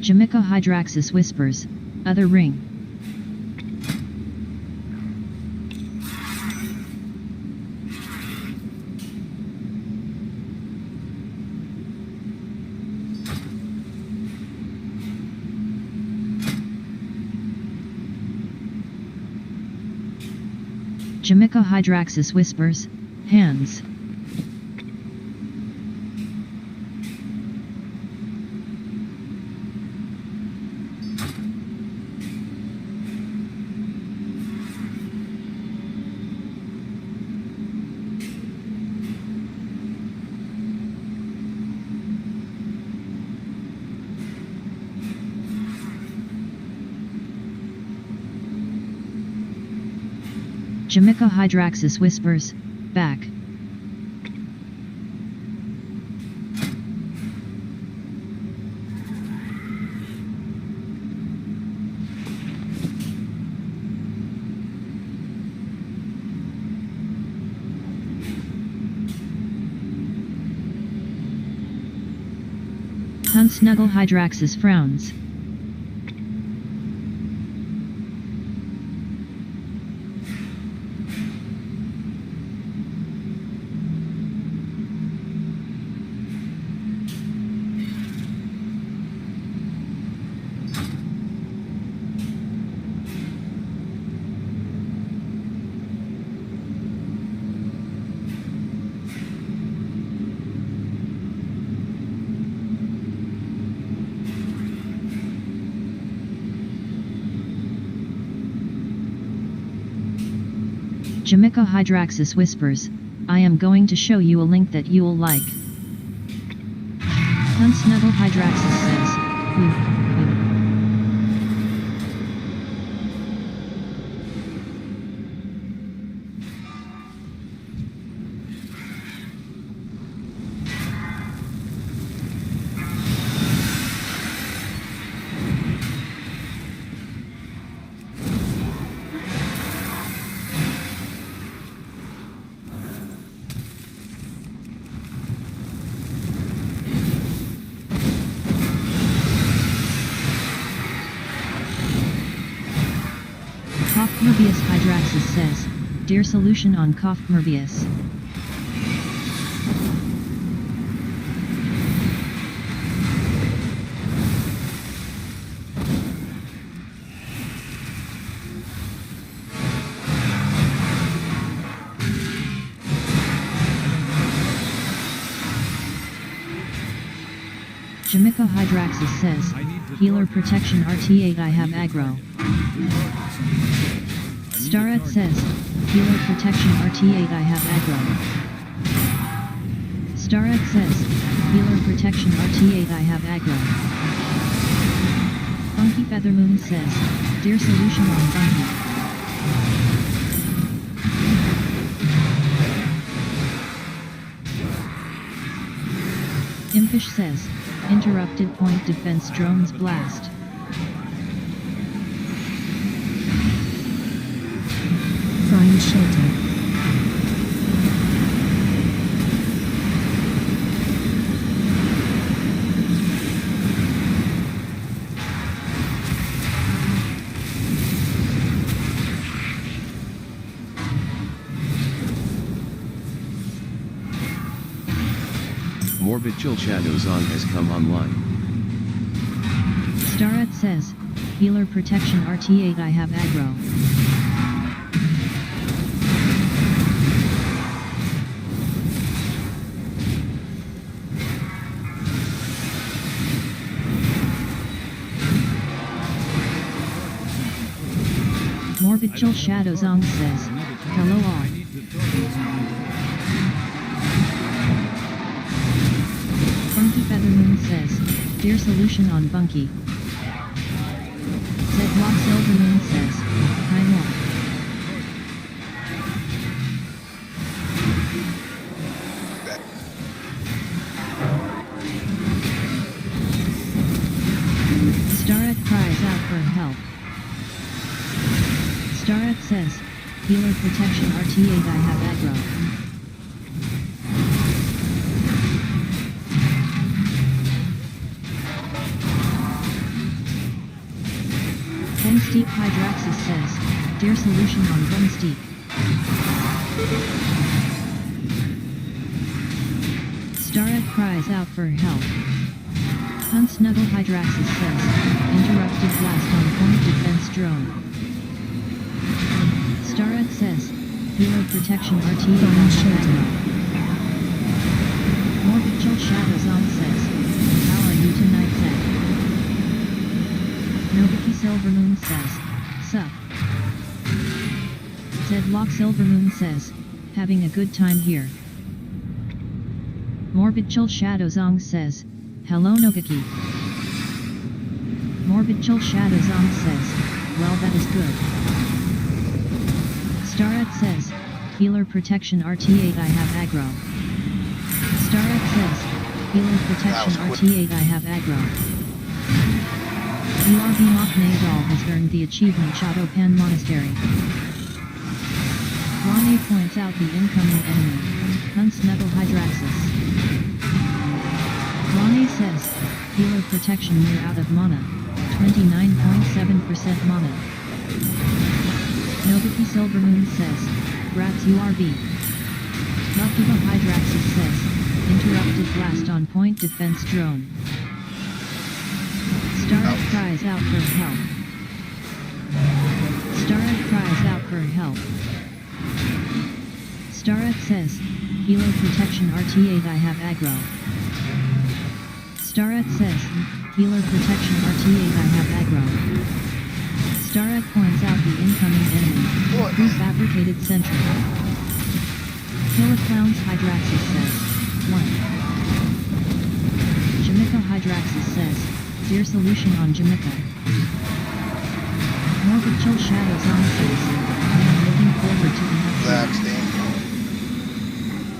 Jamaica Hydraxis whispers, other ring. Jamaica Hydraxis whispers, hands. Jamaica Hydraxis whispers, back. Hunt Snuggle Hydraxis frowns. Jamaica Hydraxis whispers, I am going to show you a link that you'll like. Unsnuggle Hydraxis says, ooh. Cough Merbius Hydraxis says, Dear solution on Cough Merbius. Jamaica Hydraxis says, Healer Protection RT8 I have aggro. Starat says, Healer Protection RT8 I have aggro. Starat says, Healer Protection RT8 I have aggro. Funky Feathermoon says, Dear solution on Funky. Impish says, Interrupted point defense drones blast. Prime shelter. Morbid Chill Shadow Zone has come online. Starat says, Healer Protection RT8 I have aggro. Morbid Chill Shadow Zong says, Hello all. Funky Feathermoon says, Dear solution on Bunky. Zedlock Silvermoon says, Hi more. Starat cries out for help. Starat says, Healer Protection RT8 I have aggro. Steep Hydraxis says, Dear solution on Bumsteep. Starat cries out for help. Unsnuggle Hydraxis says, Interrupted blast on point defense drone. Starat says, Healer Protection RT on Shadow. Morbid Chill Shadow Zone says, How are you tonight, Zed? Nobiki Silvermoon says, Sup. Zedlock Silvermoon says, Having a good time here. Morbid Chill Shadow Zong says, Hello Nogaki. Morbid Chill Shadow Zong says, Well that is good. Starat says, Healer Protection RT8 I have aggro. Starat says, Healer Protection RT8 I have aggro. URB Nadal has earned the achievement Chadopan Monastery. Ronnie points out the incoming enemy, Unsnuggle Hydraxis. Ronnie says, Healer Protection near out of mana, 29.7% mana. Nobiki Silvermoon says, Rats URB. Leftiva Hydraxis says, Interrupted blast on point defense drone. Starat cries out for help. Starat cries out for help. Starat says, Healer Protection RT8 I have aggro. Starat says, Healer Protection RT8 I have aggro. Starat points out the incoming enemy, What? Prefabricated sentry. Killer Clowns Hydraxis says, 1. Jamaica Hydraxis says, Dear solution on Jamaica. Morbid Chill Shadows on says, I am looking forward to the next Relax, one. Dean.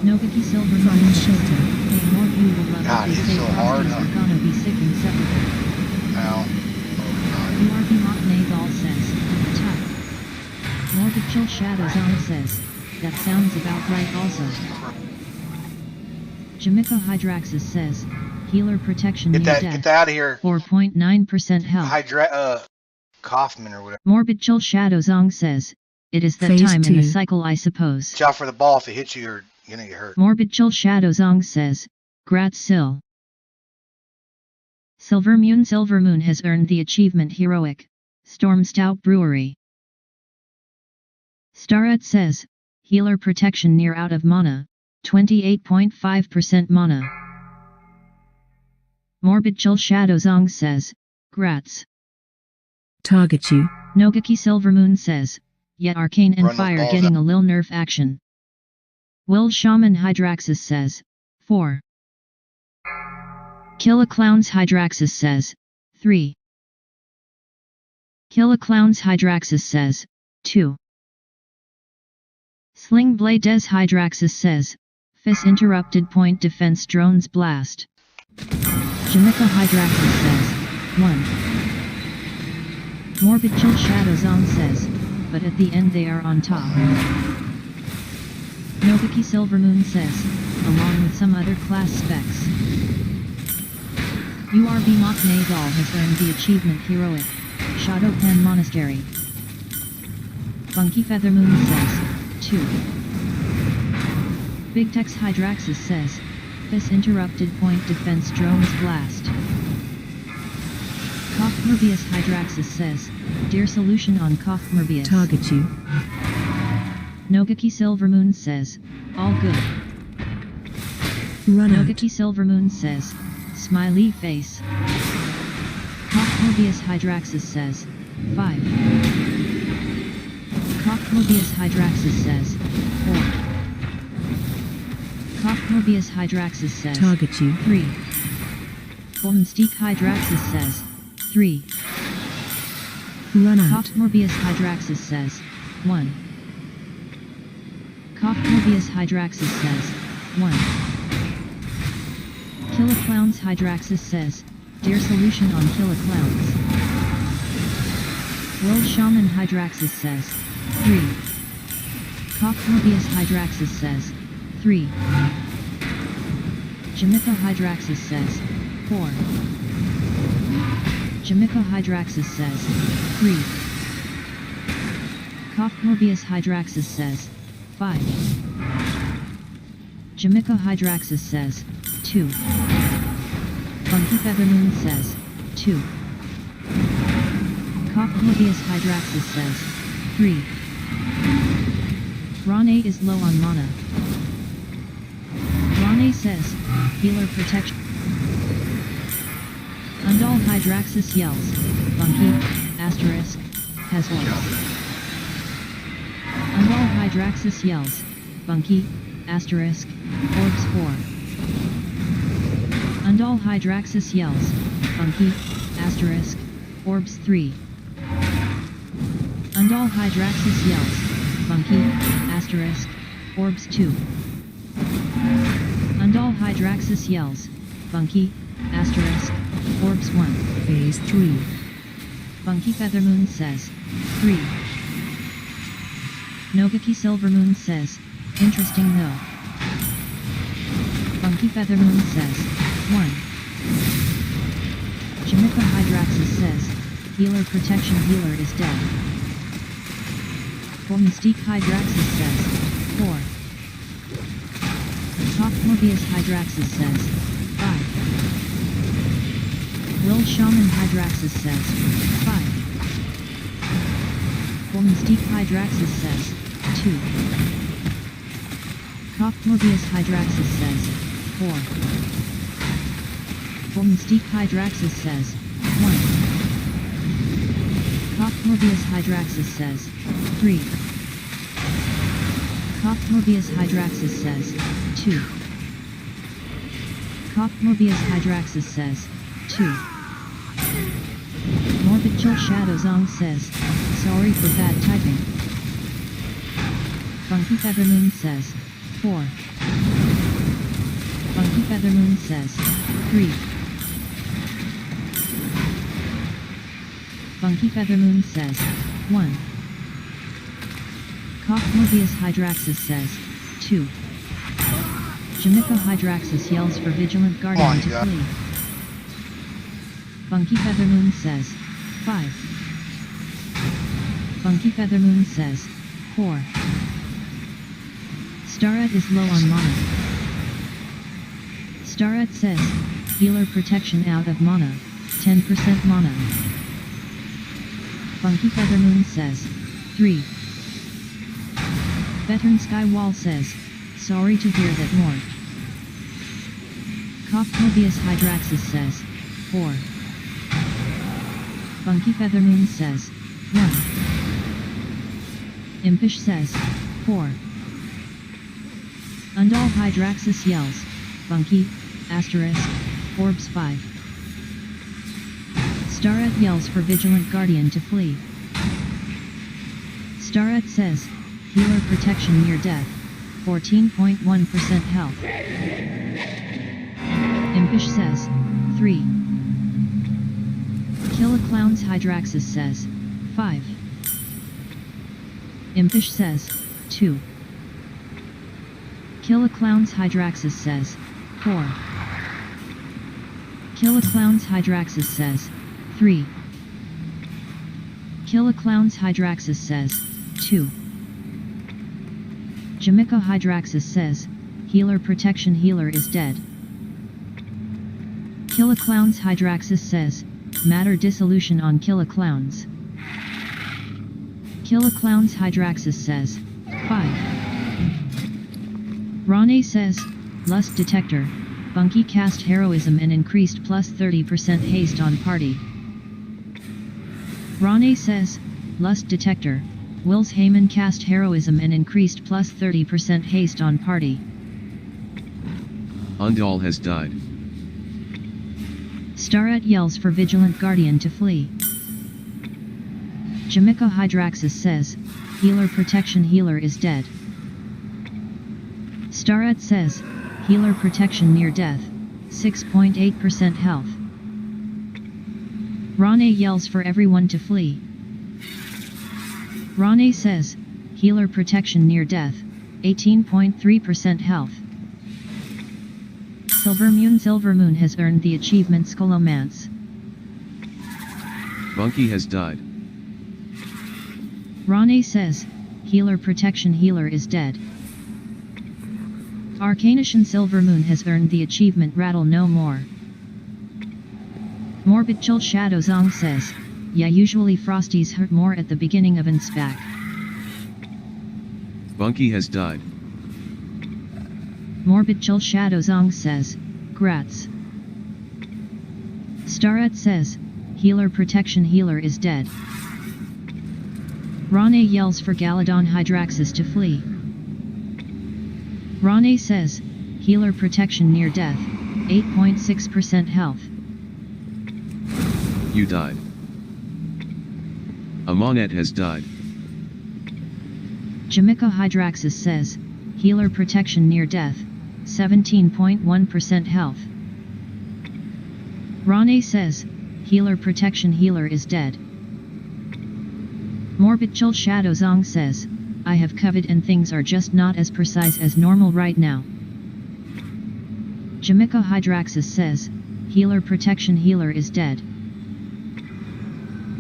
Nogaki Silver Fire Moon shelter. Hey, more of you will love God, it. They he's say so hard, Frosties huh? are gonna be sick in Sepulcher. Ow. URB Mocknagal says, Tough. Morbid Chill Shadows on says, that sounds about right also. Jamaica Hydraxis says, healer protection Get near that, death. get that out of here. 4.9% health. Kaufman or whatever. Morbid Chill Shadows on says, it is that Phase time in the 2. cycle I suppose. Watch out for the ball. If it hits you, you're gonna get hurt. Morbid Chill Shadows on says, Grat Sil. Silver Moon has earned the achievement Heroic. Storm Stout Brewery. Starret says, healer protection near out of mana, 28.5% mana. Morbid Chill Shadows on says, Grats. Target you. Nogaki Silvermoon says, yet Arcane and Run those Fire balls getting a lil nerf action. Will Shaman Hydraxis says, 4. Killa Clowns Hydraxis says, 3. Killa Clowns Hydraxis says, 2. Sling Blade Des Hydraxis says, Fizz interrupted point defense drones blast. Jamaica Hydraxis says, 1. Morbid Chill Shadows on says, but at the end they are on top. Nogaki Silvermoon says, along with some other class specs. URB Mocknagal has earned the achievement Heroic. Shadow Pen Monastery. Funky Feathermoon says, 2. Big Tex Hydraxis says, Fizz interrupted point defense drones blast. Koth Morbius Hydraxis says, Dear solution on Koth Morbius. Target you. Nogaki Silvermoon says, all good. Run out. Nogaki Silvermoon says, smiley face. Koth Morbius Hydraxis says, 5. Koth Morbius Hydraxis says, 4. Koth Morbius Hydraxis says, Target you. 3. Bomsteak Hydraxis says, 3. Run out. Koth Morbius Hydraxis says, 1. Koth Morbius Hydraxis says, 1. Killa Clowns Hydraxis says, Dear solution on Killa Clowns. World Shaman Hydraxis says, 3. Koth Morbius Hydraxis says, 3. Jamaica Hydraxis says, 4. Jamaica Hydraxis says, 3. Koth Morbius Hydraxis says, 5. Jamaica Hydraxis says, 2. Funky Feathermoon says, 2. Koth Morbius Hydraxis says, 3. Rane is low on mana. Rane says, healer protection. Undal Hydraxis yells, Funky, asterisk, has orbs. Undal Hydraxis yells, Funky, asterisk, orbs 4. Undal Hydraxis yells, Funky, asterisk, orbs 3. Undal Hydraxis yells, Funky, asterisk, orbs 2. Undal Hydraxis yells, Funky, asterisk, orbs 1. Phase 3. Funky Feathermoon says, 3. Nogaki Silvermoon says, interesting though. Funky Feathermoon says, 1. Jamaica Hydraxis says, healer protection healer is dead. Mystique Hydraxis says, 4. Koth Morbius Hydraxis says, 5. Will Shaman Hydraxis says, 5. Mystique Hydraxis says, 2. Koth Morbius Hydraxis says, 4. Mystique Hydraxis says, 1. Koth Morbius Hydraxis says, 3. Mobius Hydraxis says, 2. Mobius Hydraxis says, 2. Morbid Chill Shadow Zong says, sorry for bad typing. Funky Feathermoon says, 4. Funky Feathermoon says, 3. Funky Feathermoon says, 1. Mobius Hydraxis says, 2. Jamiko Hydraxis yells for Vigilant Guardian to flee. Funky Feathermoon says, 5. Funky Feathermoon says, 4. Starret is low on mana. Starret says, healer protection out of mana, 10% mana. Funky Feathermoon says, 3. Veteran Skywall says, sorry to hear that more. Mobius Hydraxis says, 4. Funky Feathermoon says, 1. Impish says, 4. Undal Hydraxis yells, Funky, asterisk, Orbs 5. Starret yells for Vigilant Guardian to flee. Starret says, healer protection near death, 14.1% health. Impish says, 3. Killa Clowns Hydraxis says, 5. Impish says, 2. Killa Clowns Hydraxis says, 4. Killa Clowns Hydraxis says, 3. Killa Clowns Hydraxis says, 2. Jamiko Hydraxis says, healer protection healer is dead. Killa Clowns Hydraxis says, matter dissolution on Killa Clowns. Killa Clowns Hydraxis says, 5. Rane says, lust detector, Funky cast heroism and increased plus 30% haste on party. Rane says, lust detector, Wills Heyman cast heroism and increased plus 30% haste on party. Undal has died. Starret yells for Vigilant Guardian to flee. Jamiko Hydraxis says, healer protection healer is dead. Starret says, healer protection near death, 6.8% health. Rane yells for everyone to flee. Rane says, healer protection near death, 18.3% health. Silvermoon has earned the achievement Scholomance. Bunky has died. Rane says, healer protection healer is dead. Arcanician Silvermoon has earned the achievement Rattle No More. Morbid Chill Shadow Zong says, yeah, usually Frosties hurt more at the beginning of an SPAC. Bunky has died. Morbid Chill Shadow Zong says, grats. Starret says, healer protection healer is dead. Rane yells for Galadon Hydraxis to flee. Rane says, healer protection near death, 8.6% health. You died. Amonet has died. Jamiko Hydraxis says, healer protection near death, 17.1% health. Rane says, healer protection healer is dead. Morbid Chill Shadow Zong says, I have covered and things are just not as precise as normal right now. Jamiko Hydraxis says, healer protection healer is dead.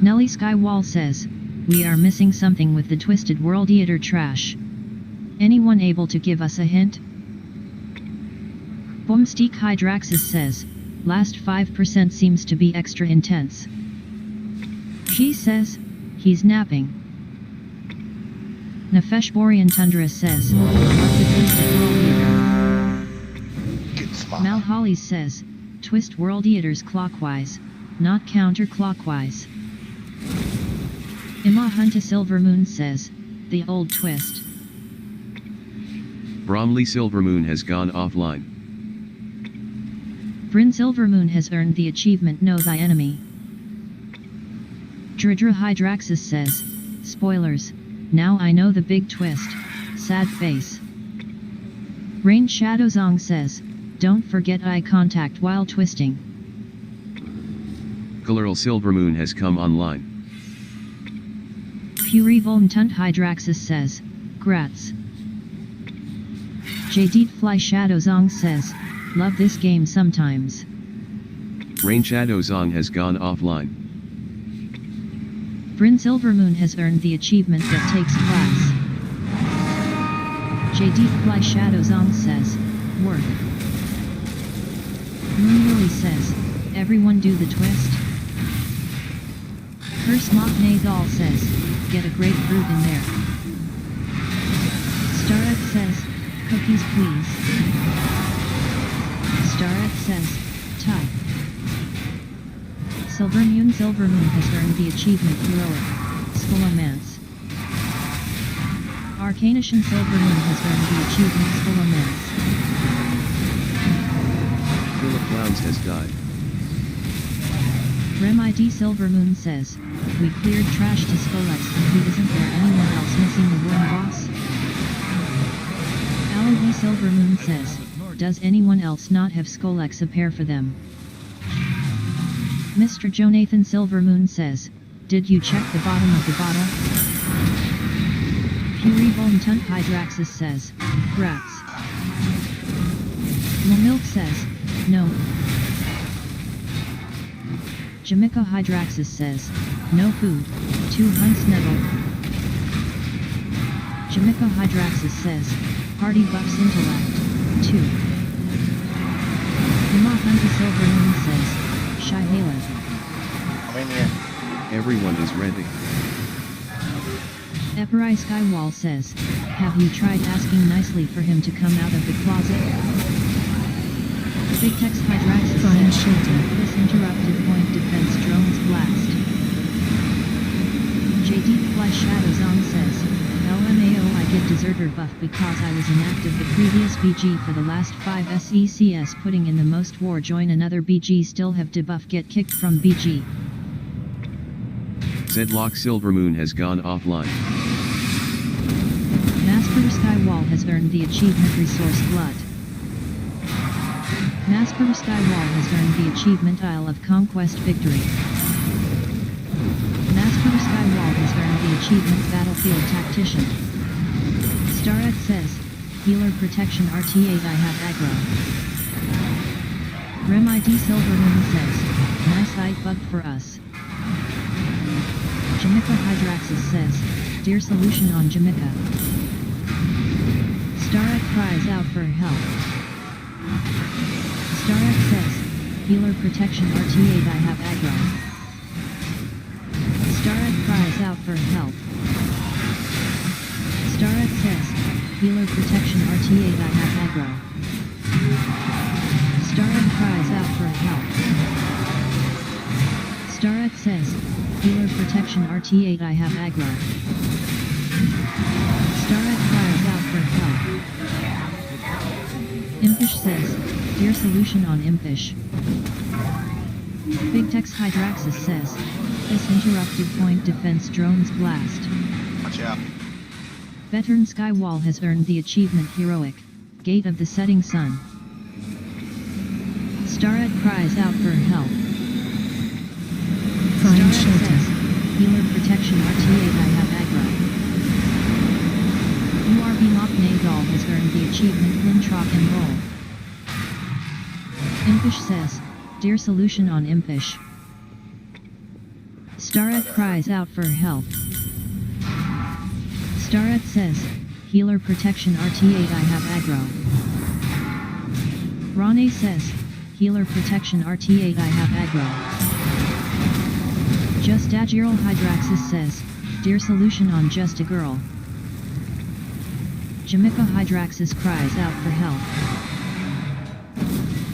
Nelly Skywall says, we are missing something with the Twisted World Eater trash. Anyone able to give us a hint? Boomstick Hydraxis says, last 5% seems to be extra intense. She says, he's napping. Nefesh Borean Tundra says, what's a Twisted World Eater? Malholly says, twist World Eaters clockwise, not counterclockwise. Ima Hunta Silvermoon says, the old twist. Bromley Silvermoon has gone offline. Bryn Silvermoon has earned the achievement Know Thy Enemy. Dridra Hydraxis says, spoilers, now I know the big twist, sad face. Rain Shadowzong says, don't forget eye contact while twisting. Colorl Silvermoon has come online. Fury Volmtunt Hydraxis says, grats. Jadit Fly Shadowzong says, love this game sometimes. Rain Shadowzong has gone offline. Bryn Silvermoon has earned the achievement that takes class. Jadit Fly Shadowzong says, work. Moon Lily says, everyone do the twist. Curse Mock Nadal says, get a grapefruit in there. Starek says, cookies please. Starek says, type. Silvermoon has earned the achievement Heroic, Spolomance. Arcanician Silvermoon has earned the achievement Spolomance. Philip Clowns has died. RemID Silvermoon says, we cleared trash to Skolex and isn't there anyone else missing the worm boss? Aloe Silvermoon says, does anyone else not have Skolex a pair for them? Mr. Jonathan Silvermoon says, did you check the bottom of the bottle? Fury Volmtunt Hydraxis says, grats. Milk says, no. Jamaica Hydraxis says, no food, 2 hunts Neville. Jamaica Hydraxis says, party buffs intellect, 2. Yama Hunter Silvermoon says, Shihala. I'm in here. Everyone is ready. Eperai Skywall says, have you tried asking nicely for him to come out of the closet? Big Tex Hydraxis Fine says, shelter. this interrupted point defense drones blast. JD Fly Shadowzong says, LMAO I get deserter buff because I was inactive the previous BG for the last 5 SECS putting in the most war join another BG still have debuff get kicked from BG. Zedlock Silvermoon has gone offline. Master Skywall has earned the achievement Resource Glut. Master Skywall has earned the achievement Isle of Conquest Victory. Master Skywall has earned the achievement Battlefield Tactician. Starek says, Healer Protection RT8 I have aggro. RemID Silvermoon says, nice eye bug for us. Jamaica Hydraxis says, dear solution on Jamaica. Starek cries out for help. Starek says, Healer Protection RT8 I have aggro. Starek cries out for help. Starek says, Healer Protection RT8 I have aggro. Starek cries out for help. Starek says, Healer Protection RT8 I have aggro. Starek cries out for help. Impish says, dear solution on Impish. Big Tex Hydraxis says, this interrupted point defense drones blast. Watch out. Veteran Skywall has earned the achievement Heroic, Gate of the Setting Sun. Starek cries out for help. Fine Starek shelter. says, Healer Protection RT8 I have aggro. URB Mock Nadal has earned the achievement Lintrock and Roll. Impish says, dear solution on Impish. Starek cries out for help. Starek says, Healer Protection RT8 I have aggro. Ronnie says, Healer Protection RT8 I have aggro. Just Agiral Hydraxis says, dear solution on Just a Girl. Jamaica Hydraxis cries out for help.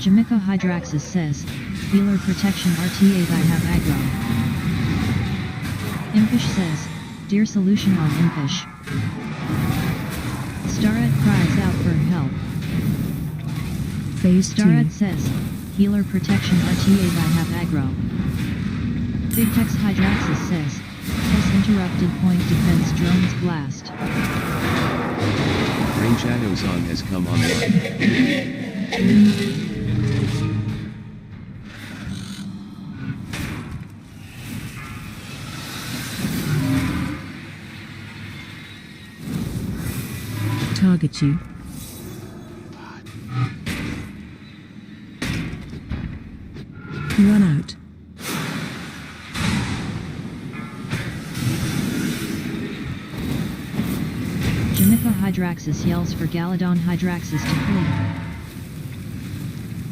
Jamaica Hydraxis says, Healer Protection RT8 I have aggro. Impish says, dear solution on Impish. Starret cries out for help. Phase 2. Starret says, healer protection RTA by half aggro. Big Tex Hydraxis says, has interrupted point defense drones blast. Rain Shadow Song has come online. Target you. Run out. Jamaica Hydraxis yells for Galadon Hydraxis to flee.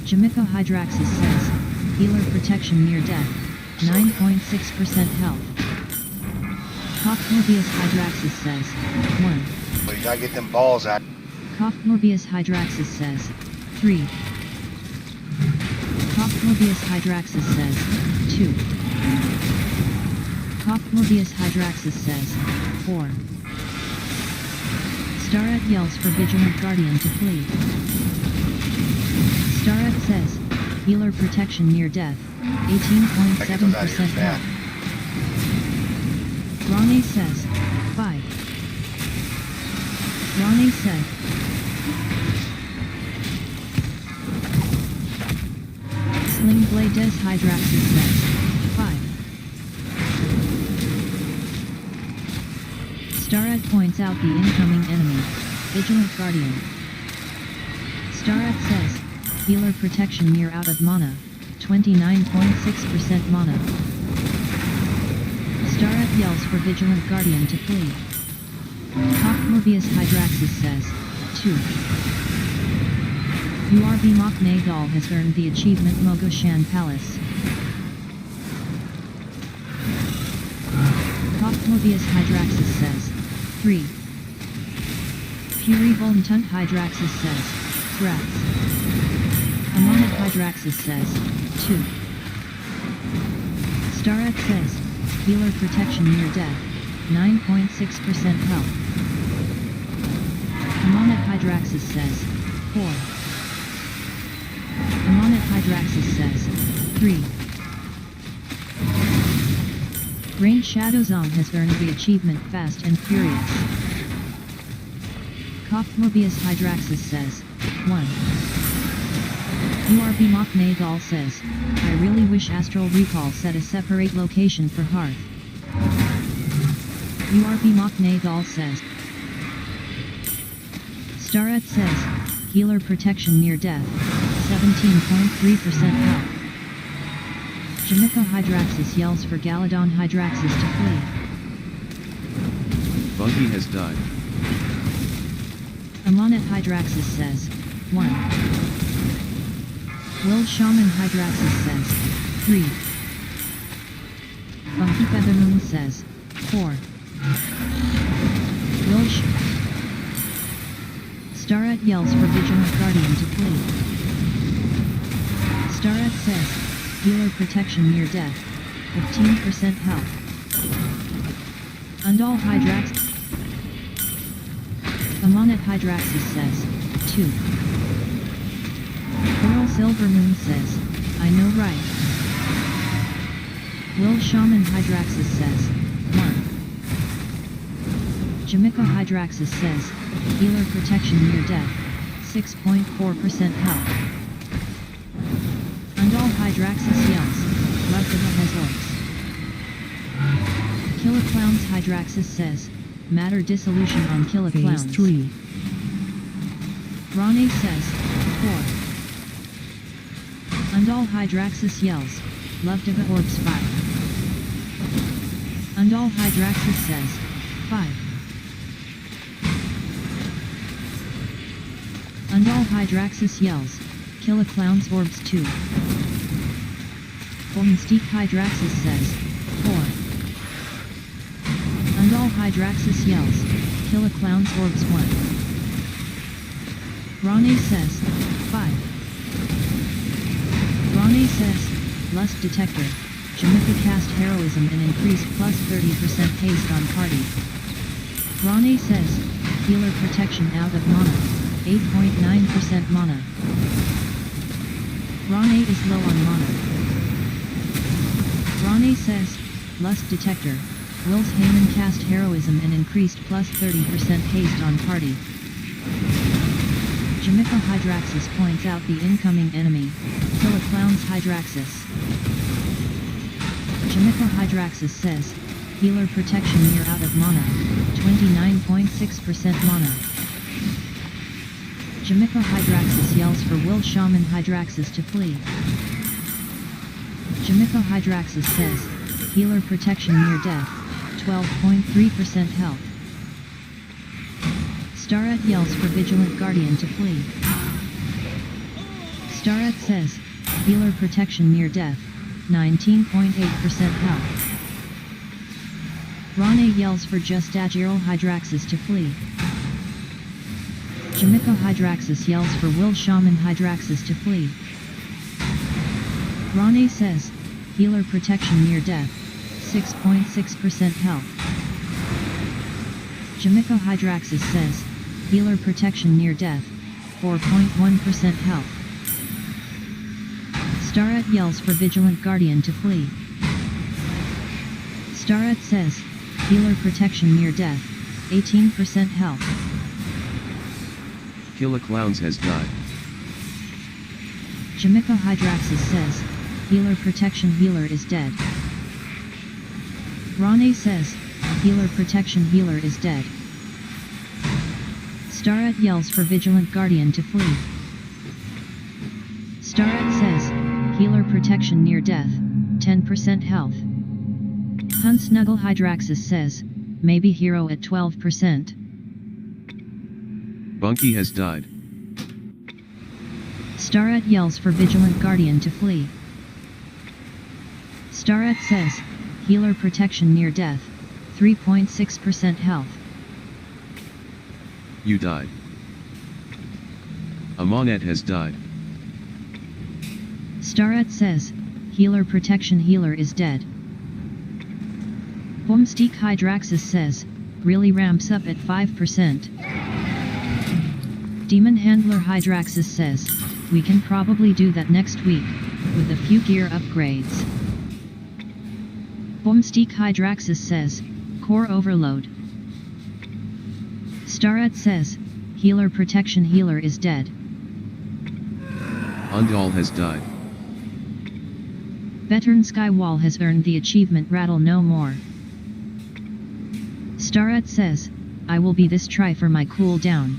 Jamaica Hydraxis says, healer protection near death, 9.6% health. Cough Morbius Hydraxis says, 1. But you gotta get them balls out. Cough Morbius Hydraxis says, 3. Cough Morbius Hydraxis says, 2. Cough Morbius Hydraxis says, 4. Starret yells for Vigilant Guardian to flee. Starret says, healer protection near death, 18.7% health. Ronnie says, 5. Ronnie said, Sling Blade Des Hydraxis says, 5. Starret points out the incoming enemy, Vigilant Guardian. Starret says, healer protection near out of mana, 29.6% mana. Starret yells for Vigilant Guardian to flee. Cough Morbius Hydraxis says, 2. URB Mach Nagal has earned the achievement Mogoshan Palace. Cough Morbius Hydraxis says, 3. Fury Voluntunt Hydraxis says, Rats. Amonit Hydraxis says, 2. Starret says, healer protection near death, 9.6% health. Amonit Hydraxis says, 4. Amonit Hydraxis says, 3. Rain Shadow Zong has earned the achievement Fast and Furious. Cough Morbius Hydraxis says, 1. URB Mach Nagal says, I really wish Astral Recall set a separate location for Hearth. URB Mach Nagal says, Starret says, healer protection near death, 17.3% health. Jamaica Hydraxis yells for Galadon Hydraxis to flee. Bunky has died. Amonit Hydraxis says, 1. Will Shaman Hydraxis says, 3. Funky Feathermoon says, 4. Will Starret yells for Vigilant Guardian to flee. Starret says, healer protection near death, 15% health. Undal Hydrax. Amonit Hydraxis says, 2. Coral Silvermoon says, I know right. Will Shaman Hydraxis says, 1. Jamaica Hydraxis says, healer protection near death, 6.4% health. Undal Hydraxis yells, love to the Hezorks. Killer Clowns Hydraxis says, matter dissolution on Killer Phase Clowns. 3. Ronnie says, 4. Undal Hydraxis yells, love to the Orbs 5. Undal Hydraxis says, 5. Undal Hydraxis yells, Killer Clowns Orbs 2. Mystique Hydraxis says, 4. Undal Hydraxis yells, Killer Clowns Orbs 1. Ronnie says, 5. Ronnie says, Lust Detector, Jamaica cast Heroism and increased plus 30% haste on party. Ronnie says, Healer protection out of mana. 8.9% mana. Rane is low on mana. Rane says, Lust Detector. Wills Heyman cast Heroism and increased plus 30% haste on party. Jamaica Hydraxis points out the incoming enemy. Kill a Clown's Hydraxis. Jamaica Hydraxis says, Healer protection near out of mana. 29.6% mana. Jamaica Hydraxis yells for Will Shaman Hydraxis to flee. Jamaica Hydraxis says, Healer protection near death. 12.3% health. Starat yells for Vigilant Guardian to flee. Starat says, Healer protection near death. 19.8% health. Rane yells for Just Agile Hydraxis to flee. Jamaica Hydraxis yells for Will Shaman Hydraxis to flee. Rane says, Healer protection near death. 6.6% health. Jamaica Hydraxis says, Healer protection near death. 4.1% health. Starat yells for Vigilant Guardian to flee. Starat says, Healer protection near death. 18% health. Kill a Clowns has died. Jamaica Hydraxis says, Healer protection healer is dead. Rane says, Healer protection healer is dead. Starat yells for Vigilant Guardian to flee. Starat says, Healer protection near death. 10% health. Hun Snuggle Hydraxis says, maybe hero at 12%. Bunky has died. Starat yells for Vigilant Guardian to flee. Starat says, Healer protection near death. 3.6% health. You died. Amonet has died. Starat says, Healer protection healer is dead. Boomstick Hydraxis says, really ramps up at 5%. Demon Handler Hydraxis says, we can probably do that next week, with a few gear upgrades. Boomstick Hydraxis says, core overload. Starat says, Healer protection healer is dead. Undal has died. Veteran Skywall has earned the achievement Rattle No More. Starat says, I will be this try for my cooldown.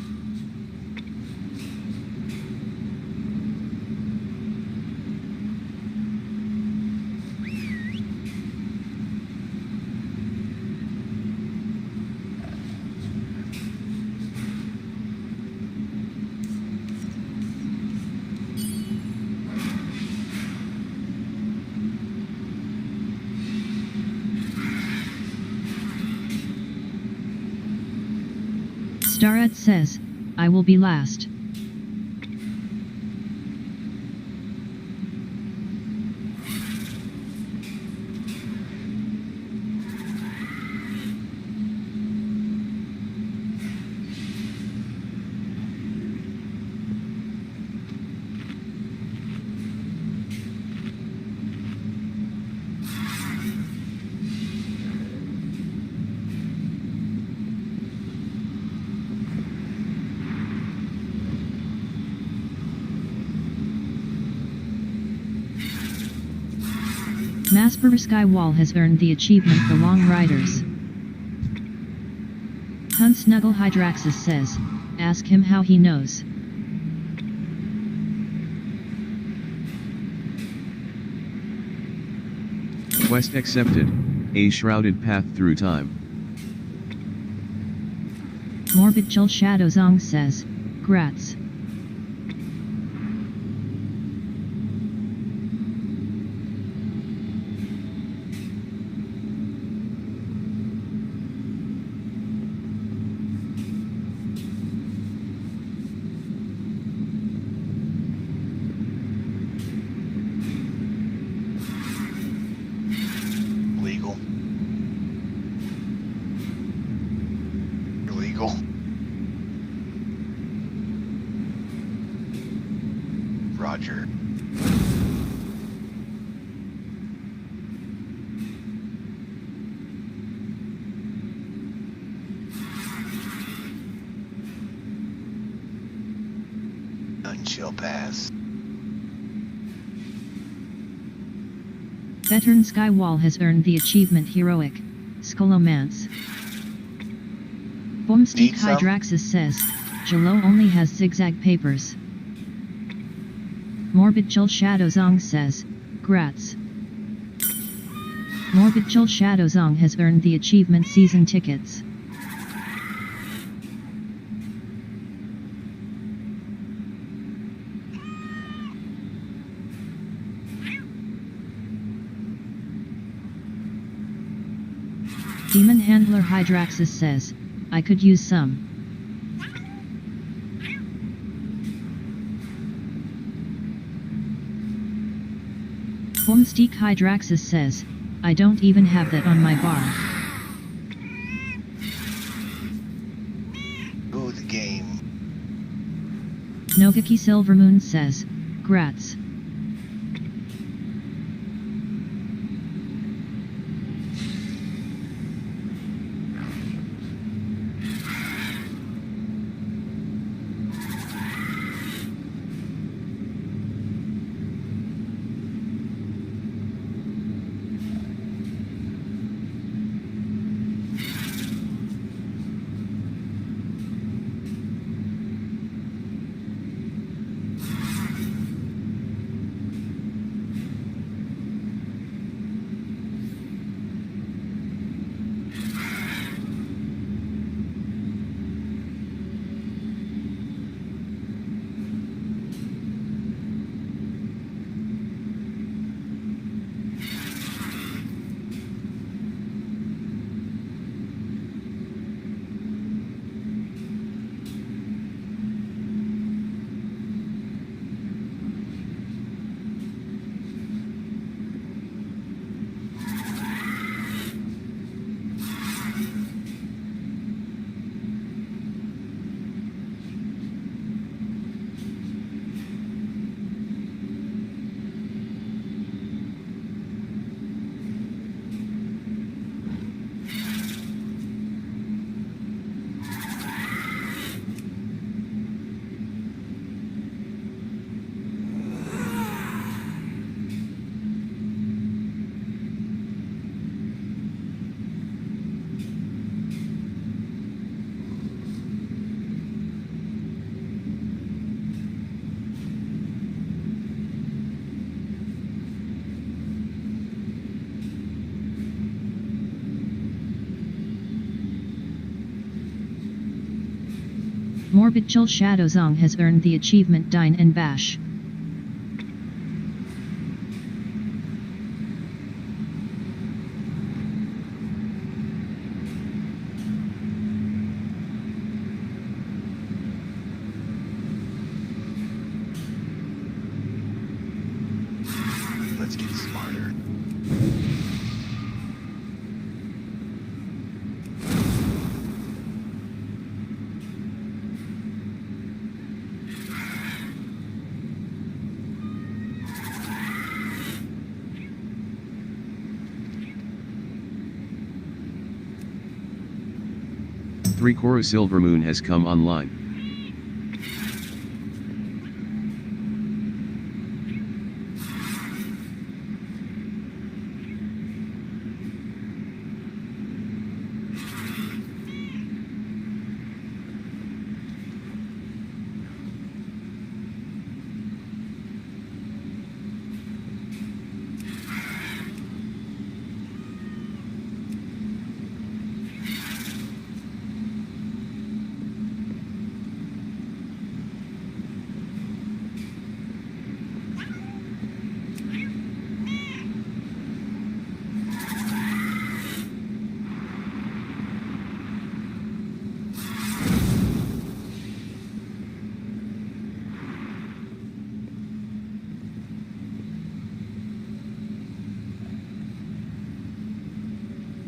Starat says, I will be last. Masper Skywall has earned the achievement The Long Riders. Hun Snuggle Hydraxis says, ask him how he knows. Quest accepted. A shrouded path through time. Morbid Chill Shadow Zong says, grats. Illegal. Illegal. Roger. None shall pass. Veteran Skywall has earned the achievement Heroic Scholomance. Boomstick Need some? Hydraxis says, Jalo only has zigzag papers. Morbid Chill Shadowzong says, Grats. Morbid Chill Shadowzong has earned the achievement season tickets. Demon Handler Hydraxis says, I could use some. Boomstick Hydraxis says, I don't even have that on my bar. Ooh, the game. Nogaki Silvermoon says, Grats. Morbid Chill Shadowzong has earned the achievement Dine and Bash. Let's get smarter. Three Koro Silvermoon has come online.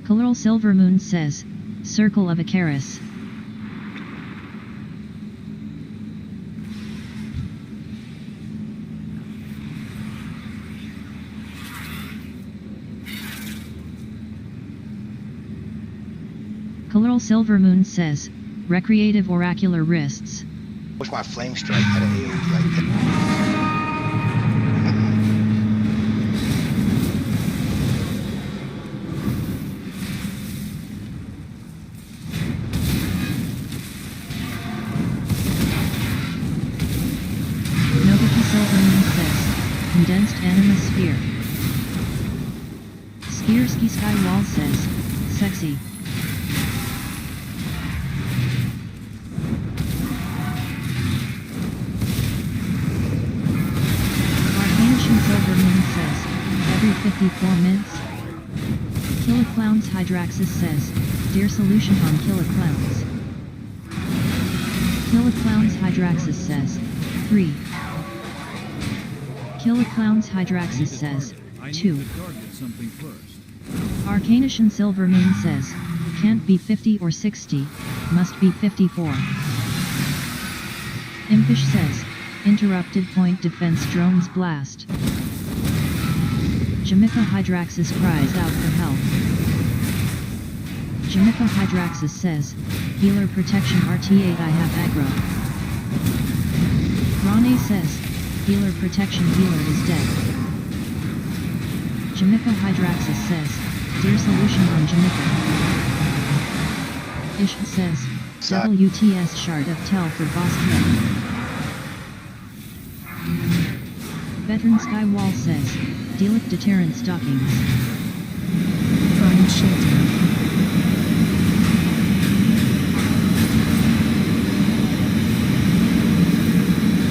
Coloral Silvermoon says, Circle of Icarus. Coral Silvermoon says, recreative oracular wrists. Wish my flame strike had an AoE like that. Nobiki Silvermoon says, condensed anima sphere. Skierski Skywall says, sexy. Arcanation Silvermoon says, every 54 minutes. Killiclowns Hydraxis says, dear solution on Killiclowns. Killiclowns Hydraxis says, 3. Killiclowns Hydraxis says, I need 2. to target something first. Arcanation Silvermoon says, can't be 50 or 60, must be 54. Impish says, interrupted point defense drones blast. Jamaica Hydraxis cries out for help. Jamaica Hydraxis says, healer protection RT8 I have aggro. Rane says, healer protection healer is dead. Jamaica Hydraxis says, dear solution on Jamaica. Ish says, WTS shard of tell for boss kill. Veteran Skywall says, Delic deterrent stockings. Find shelter.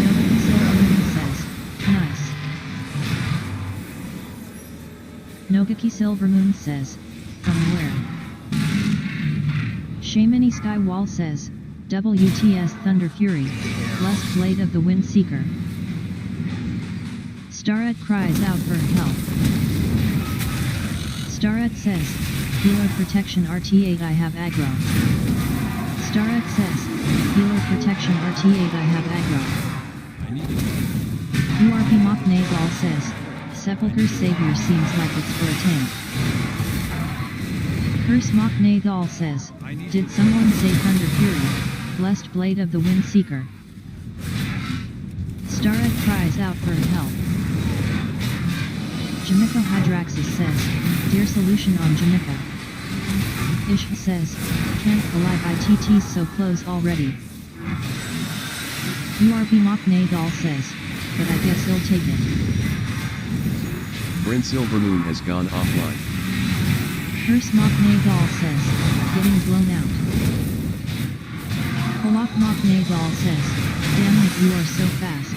Nobiki Silvermoon says, nice. Nogaki Silvermoon says, from where? Shamani Skywall says, WTS Thunder Fury, blessed blade of the Wind Seeker. Starat cries out for help. Starat says, healer protection RT8 I have aggro. Starat says, healer protection RT8 I have aggro. I need to URP Mach Nagal says, Sepulcher Savior seems like it's for a tank. Curse Mach Nagal says, did someone say Thunder Fury, blessed blade of the Wind Seeker? Starat cries out for help. Jamaica Hydraxis says, dear solution on Jamaica. Ish says, can't believe ITT's so close already. URP Mach Nagal says, but I guess he'll take it. Bryn Silvermoon has gone offline. Curse Mach Nagal says, getting blown out. Polak Mach Nagal says, damn it you are so fast.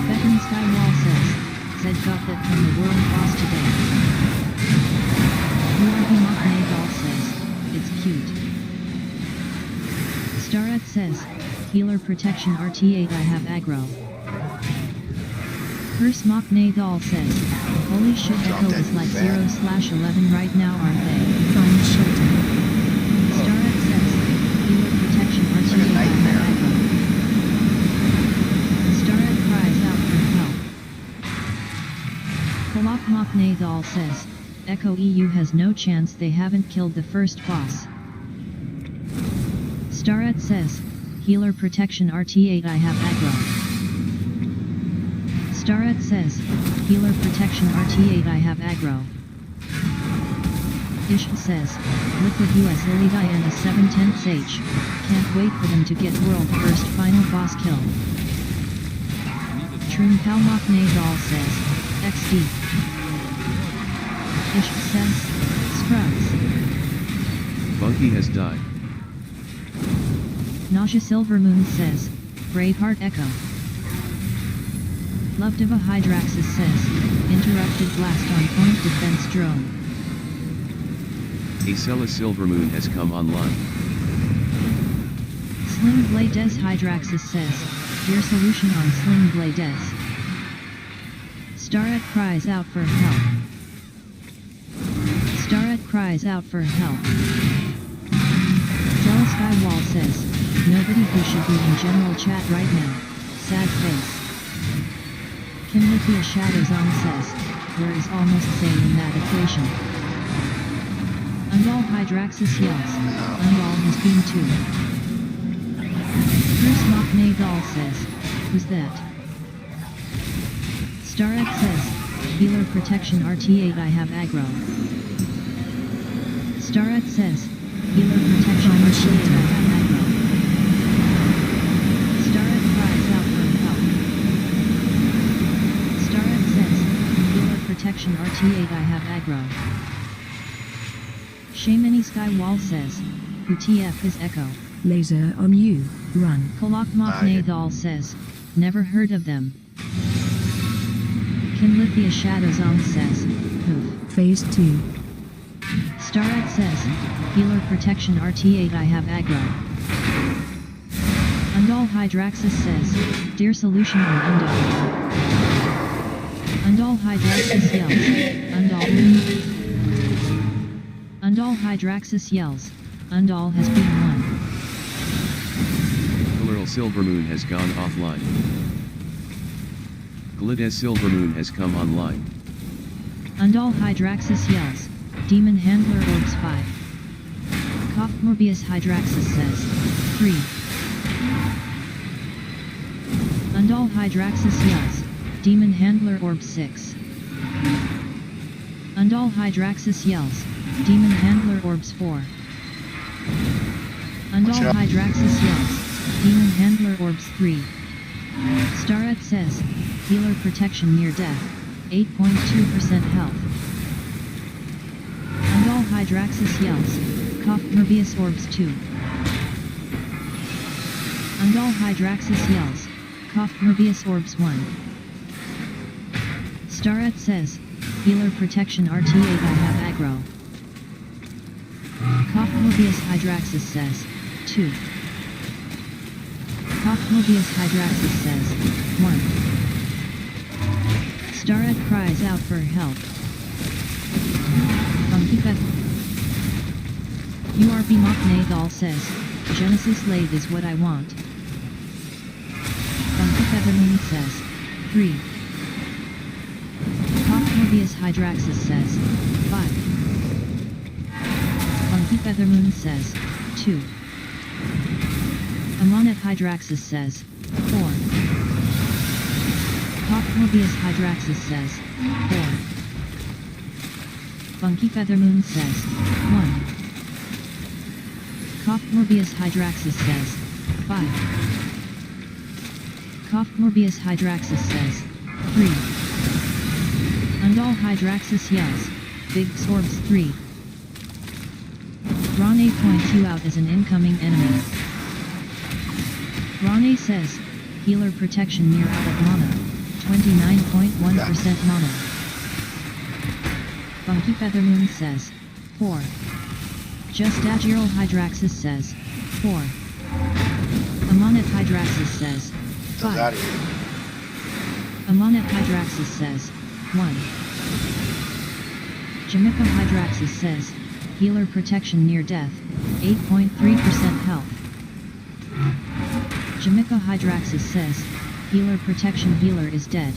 Veteran Skywall says, Zed got that from the world boss today. URP Mach Nagal says, it's cute. Starat says, healer protection RT8 I have aggro. Curse Mach Nagal says, holy shit Echo is like 0/11 right now aren't they? Find shelter. Starat says, healer protection RT8 I have aggro. Starat cries out for help. Polak Mach Nagal says, Echo EU has no chance they haven't killed the first boss. Starat says, healer protection RT8 I have aggro. Starat says, healer protection RT8 I have aggro. Ish says, liquid US Lily Diana 7/10 H, can't wait for them to get world first final boss kill. Trum Kalmach Nagal says, XD. Ish says, Scrubs. Bunky has died. Nasha Silvermoon says, Braveheart Echo. Lovediva Hydraxis says, interrupted blast on point defense drone. Acela Silvermoon has come online. Sling Blades Hydraxis says, dear solution on Sling Blades. Starat cries out for help. Starat cries out for help. Jealous Skywall says, nobody who should be in general chat right now, sad face. Kinlithia Shadows on says, where is almost same in that equation. Undal Hydraxis yells. Undal has been too. Bruce Mocknagal says, who's that? Starek says, healer protection RT8 I have aggro. Starek says, healer protection RT8 I have aggro. Starek cries out for help. Starek says, healer protection RT8 I have aggro. Shamini Skywall says, who TF is Echo. Laser on you, run. Kalak Mocknagal says, never heard of them. Kinlithia Shadowzong says, poof. Phase 2. Starek says, healer protection RT8 I have aggro. Undal Hydraxis says, dear solution on Undal. Undal Hydraxis yells, Undal Hydraxis yells, Undal has been won. Glurl Silvermoon has gone offline. Glides Silvermoon has come online. Undal Hydraxis yells, Demon Handler Orbs 5. Kof Morbius Hydraxis says, 3. Undal Hydraxis yells, Demon Handler Orbs 6. Undal Hydraxis yells, Demon Handler Orbs 4. Undal Hydraxis yells, Demon Handler Orbs 3. Starek says, healer protection near death, 8.2% health. Undal Hydraxis yells, Kof Morbius Orbs 2. Undal Hydraxis yells, Kof Morbius Orbs 1. Starek says, healer protection RT8 I have aggro. Kof Morbius Hydraxis says, 2. Kof Morbius Hydraxis says, 1. Starek cries out for help. Funky URP Mocknagal says, Genesis Lathe is what I want. Funky Feathermoon says, 3. Kof Morbius Hydraxis says, 5. Funky Feathermoon says, 2. Amonet Hydraxis says, 4. Kof Morbius Hydraxis says, 4. Funky Feathermoon says, 1. Kof Morbius Hydraxis says, 5. Kof Morbius Hydraxis says, 3. Undal Hydraxis yells, Big Sorbs 3. Rane points you out as an incoming enemy. Rane says, healer protection near out of mana, 29.1% mana. Funky Feathermoon says, 4. Just Agiral Hydraxis says, 4. Amonet Hydraxis says, 5. Amonet Hydraxis says, 1. Jamaica Hydraxis says, healer protection near death, 8.3% health. Jamaica Hydraxis says, healer protection healer is dead.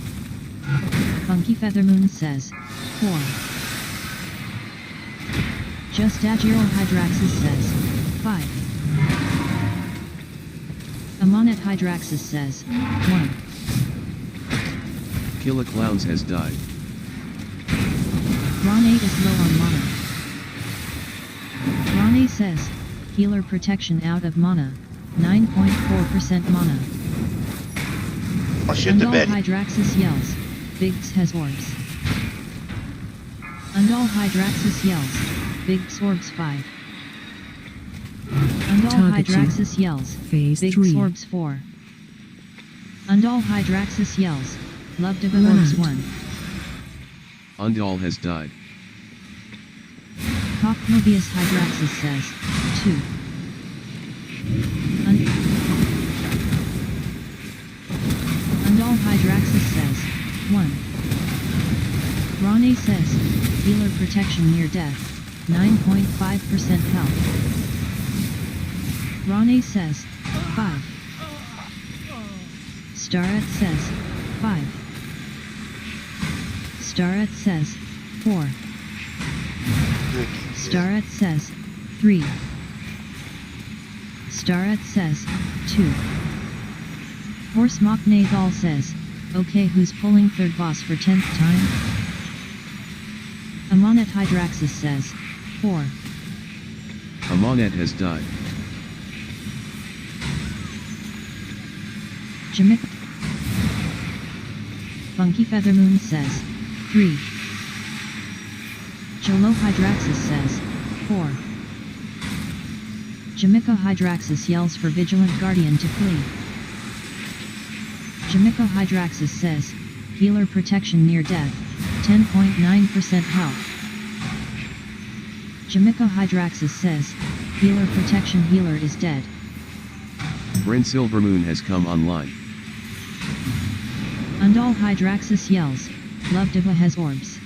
Funky Feathermoon says, 4. Just Agiral Hydraxis says, 5. Amonet Hydraxis says, 1. Killa Clowns has died. Rane is low on mana. Rane says, healer protection out of mana, 9.4% mana. I'll shit the Undal bed. Hydraxis yells, Biggs has orbs. Undal Hydraxis yells, Biggs orbs 5. Undal Target you. Hydraxis yells, Phase Biggs 3. orbs 4. Undal Hydraxis yells, Love Diva Run orbs out. 1. Undal has died. Kof Morbius Hydraxis says, 2. Undal Hydraxis says, 1. Rane says, healer protection near death, 9.5% health. Rane says, 5. Starret says, 5. Starret says, 4. Staret says 3. Staret says 2. Horse Mock Nathal says, okay, who's pulling third boss for 10th time? Amonet Hydraxis says 4. Amonet has died. Jamik Funky Feathermoon says 3. Jolo Hydraxis says 4. Jamika Hydraxis yells for Vigilant Guardian to flee. Jamika Hydraxis says, healer protection near death, 10.9% health. Jamika Hydraxis says, healer protection healer is dead. Bryn Silvermoon has come online. Undal Hydraxis yells, Love Diva has orbs.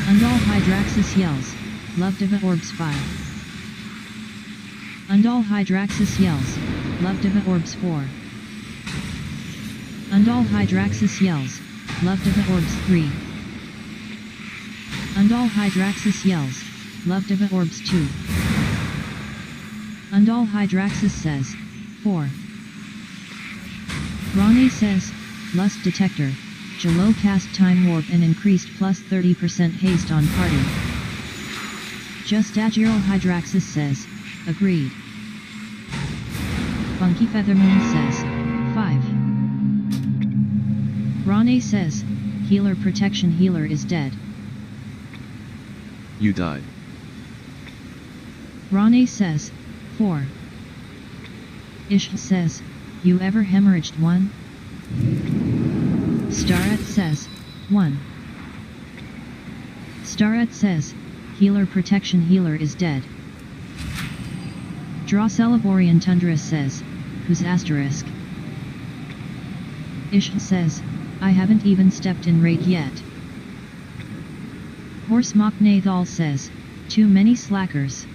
Undal Hydraxis yells, Love Diva orbs 5. Undal Hydraxis yells, Love Diva orbs 4. Undal Hydraxis yells, Love Diva orbs 3. Undal Hydraxis yells, Love Diva orbs 2. Undal Hydraxis says, 4. Ronnie says, Lust Detector, Jalo cast Time Warp and increased plus 30% haste on party. Just Agiral Hydraxis says, agreed. Funky Feathermoon says, 5. Ronnie says, healer protection healer is dead. You died. Ronnie says, 4. Ish says, you ever hemorrhaged 1? Staret says, 1. Staret says, healer protection healer is dead. Drosselivorian Tundra says, who's asterisk? Ish says, I haven't even stepped in raid yet. Horse Mock Nathal says, too many slackers.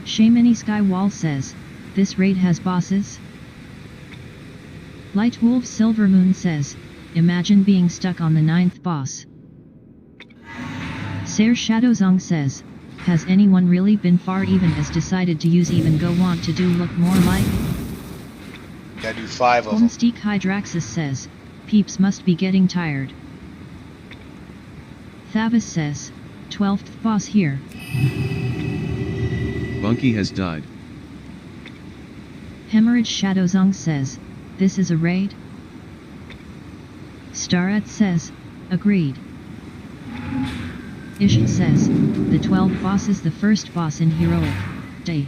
Shaymini Skywall says, this raid has bosses? Light Wolf Silvermoon says, imagine being stuck on the 9th boss. Ser Shadowzong says, has anyone really been far even has decided to use even go want to do look more like? Gotta do 5 of them. Homesteak Hydraxis says, peeps must be getting tired. Thavis says, 12th boss here. Bunky has died. Hemorrhage Shadowzong says, this is a raid? Staret says, agreed. Ish says, the 12th boss is the first boss in Heroic Day.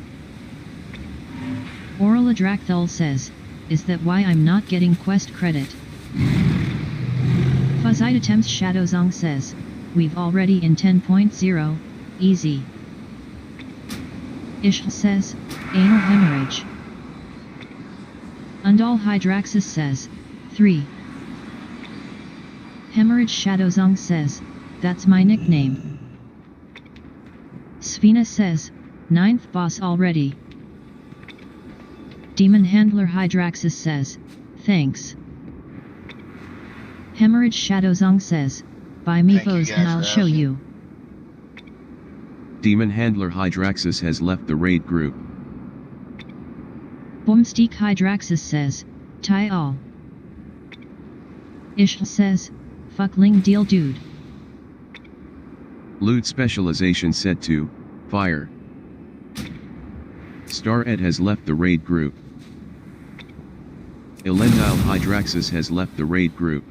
Oral Adrakthul says, is that why I'm not getting quest credit? Fuzzite Attempts Shadowzong says, we've already in 10.0, easy. Ish says, anal hemorrhage. Undal Hydraxis says, 3. Hemorrhage Shadowzong says, that's my nickname. Svina says, 9th boss already. Demon Handler Hydraxis says, thanks. Hemorrhage Shadowzong says, buy me Thank you foes guys and I'll for show asking. you. Demon Handler Hydraxis has left the raid group. Boomsteak Hydraxis says, tie all. Ish says, fuckling deal dude. Loot specialization set to fire. Star Ed has left the raid group. Elendile Hydraxis has left the raid group.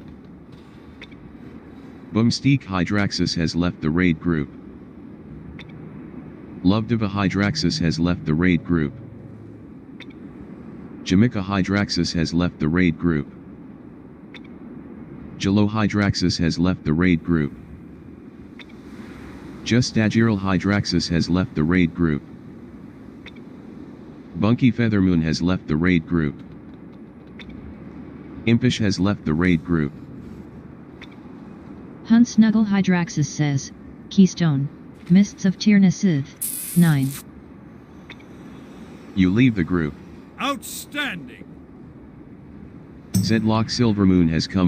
Boomsteak Hydraxis has left the raid group. Lovediva Hydraxis has left the raid group. Jamika Hydraxis has left the raid group. Jalo Hydraxis has left the raid group. Just Agiral Hydraxis has left the raid group. Bunky Feathermoon has left the raid group. Impish has left the raid group. Hunt Snuggle Hydraxis says, Keystone, Mists of Tyrnisith, 9. You leave the group. Outstanding! Zedlock Silvermoon has come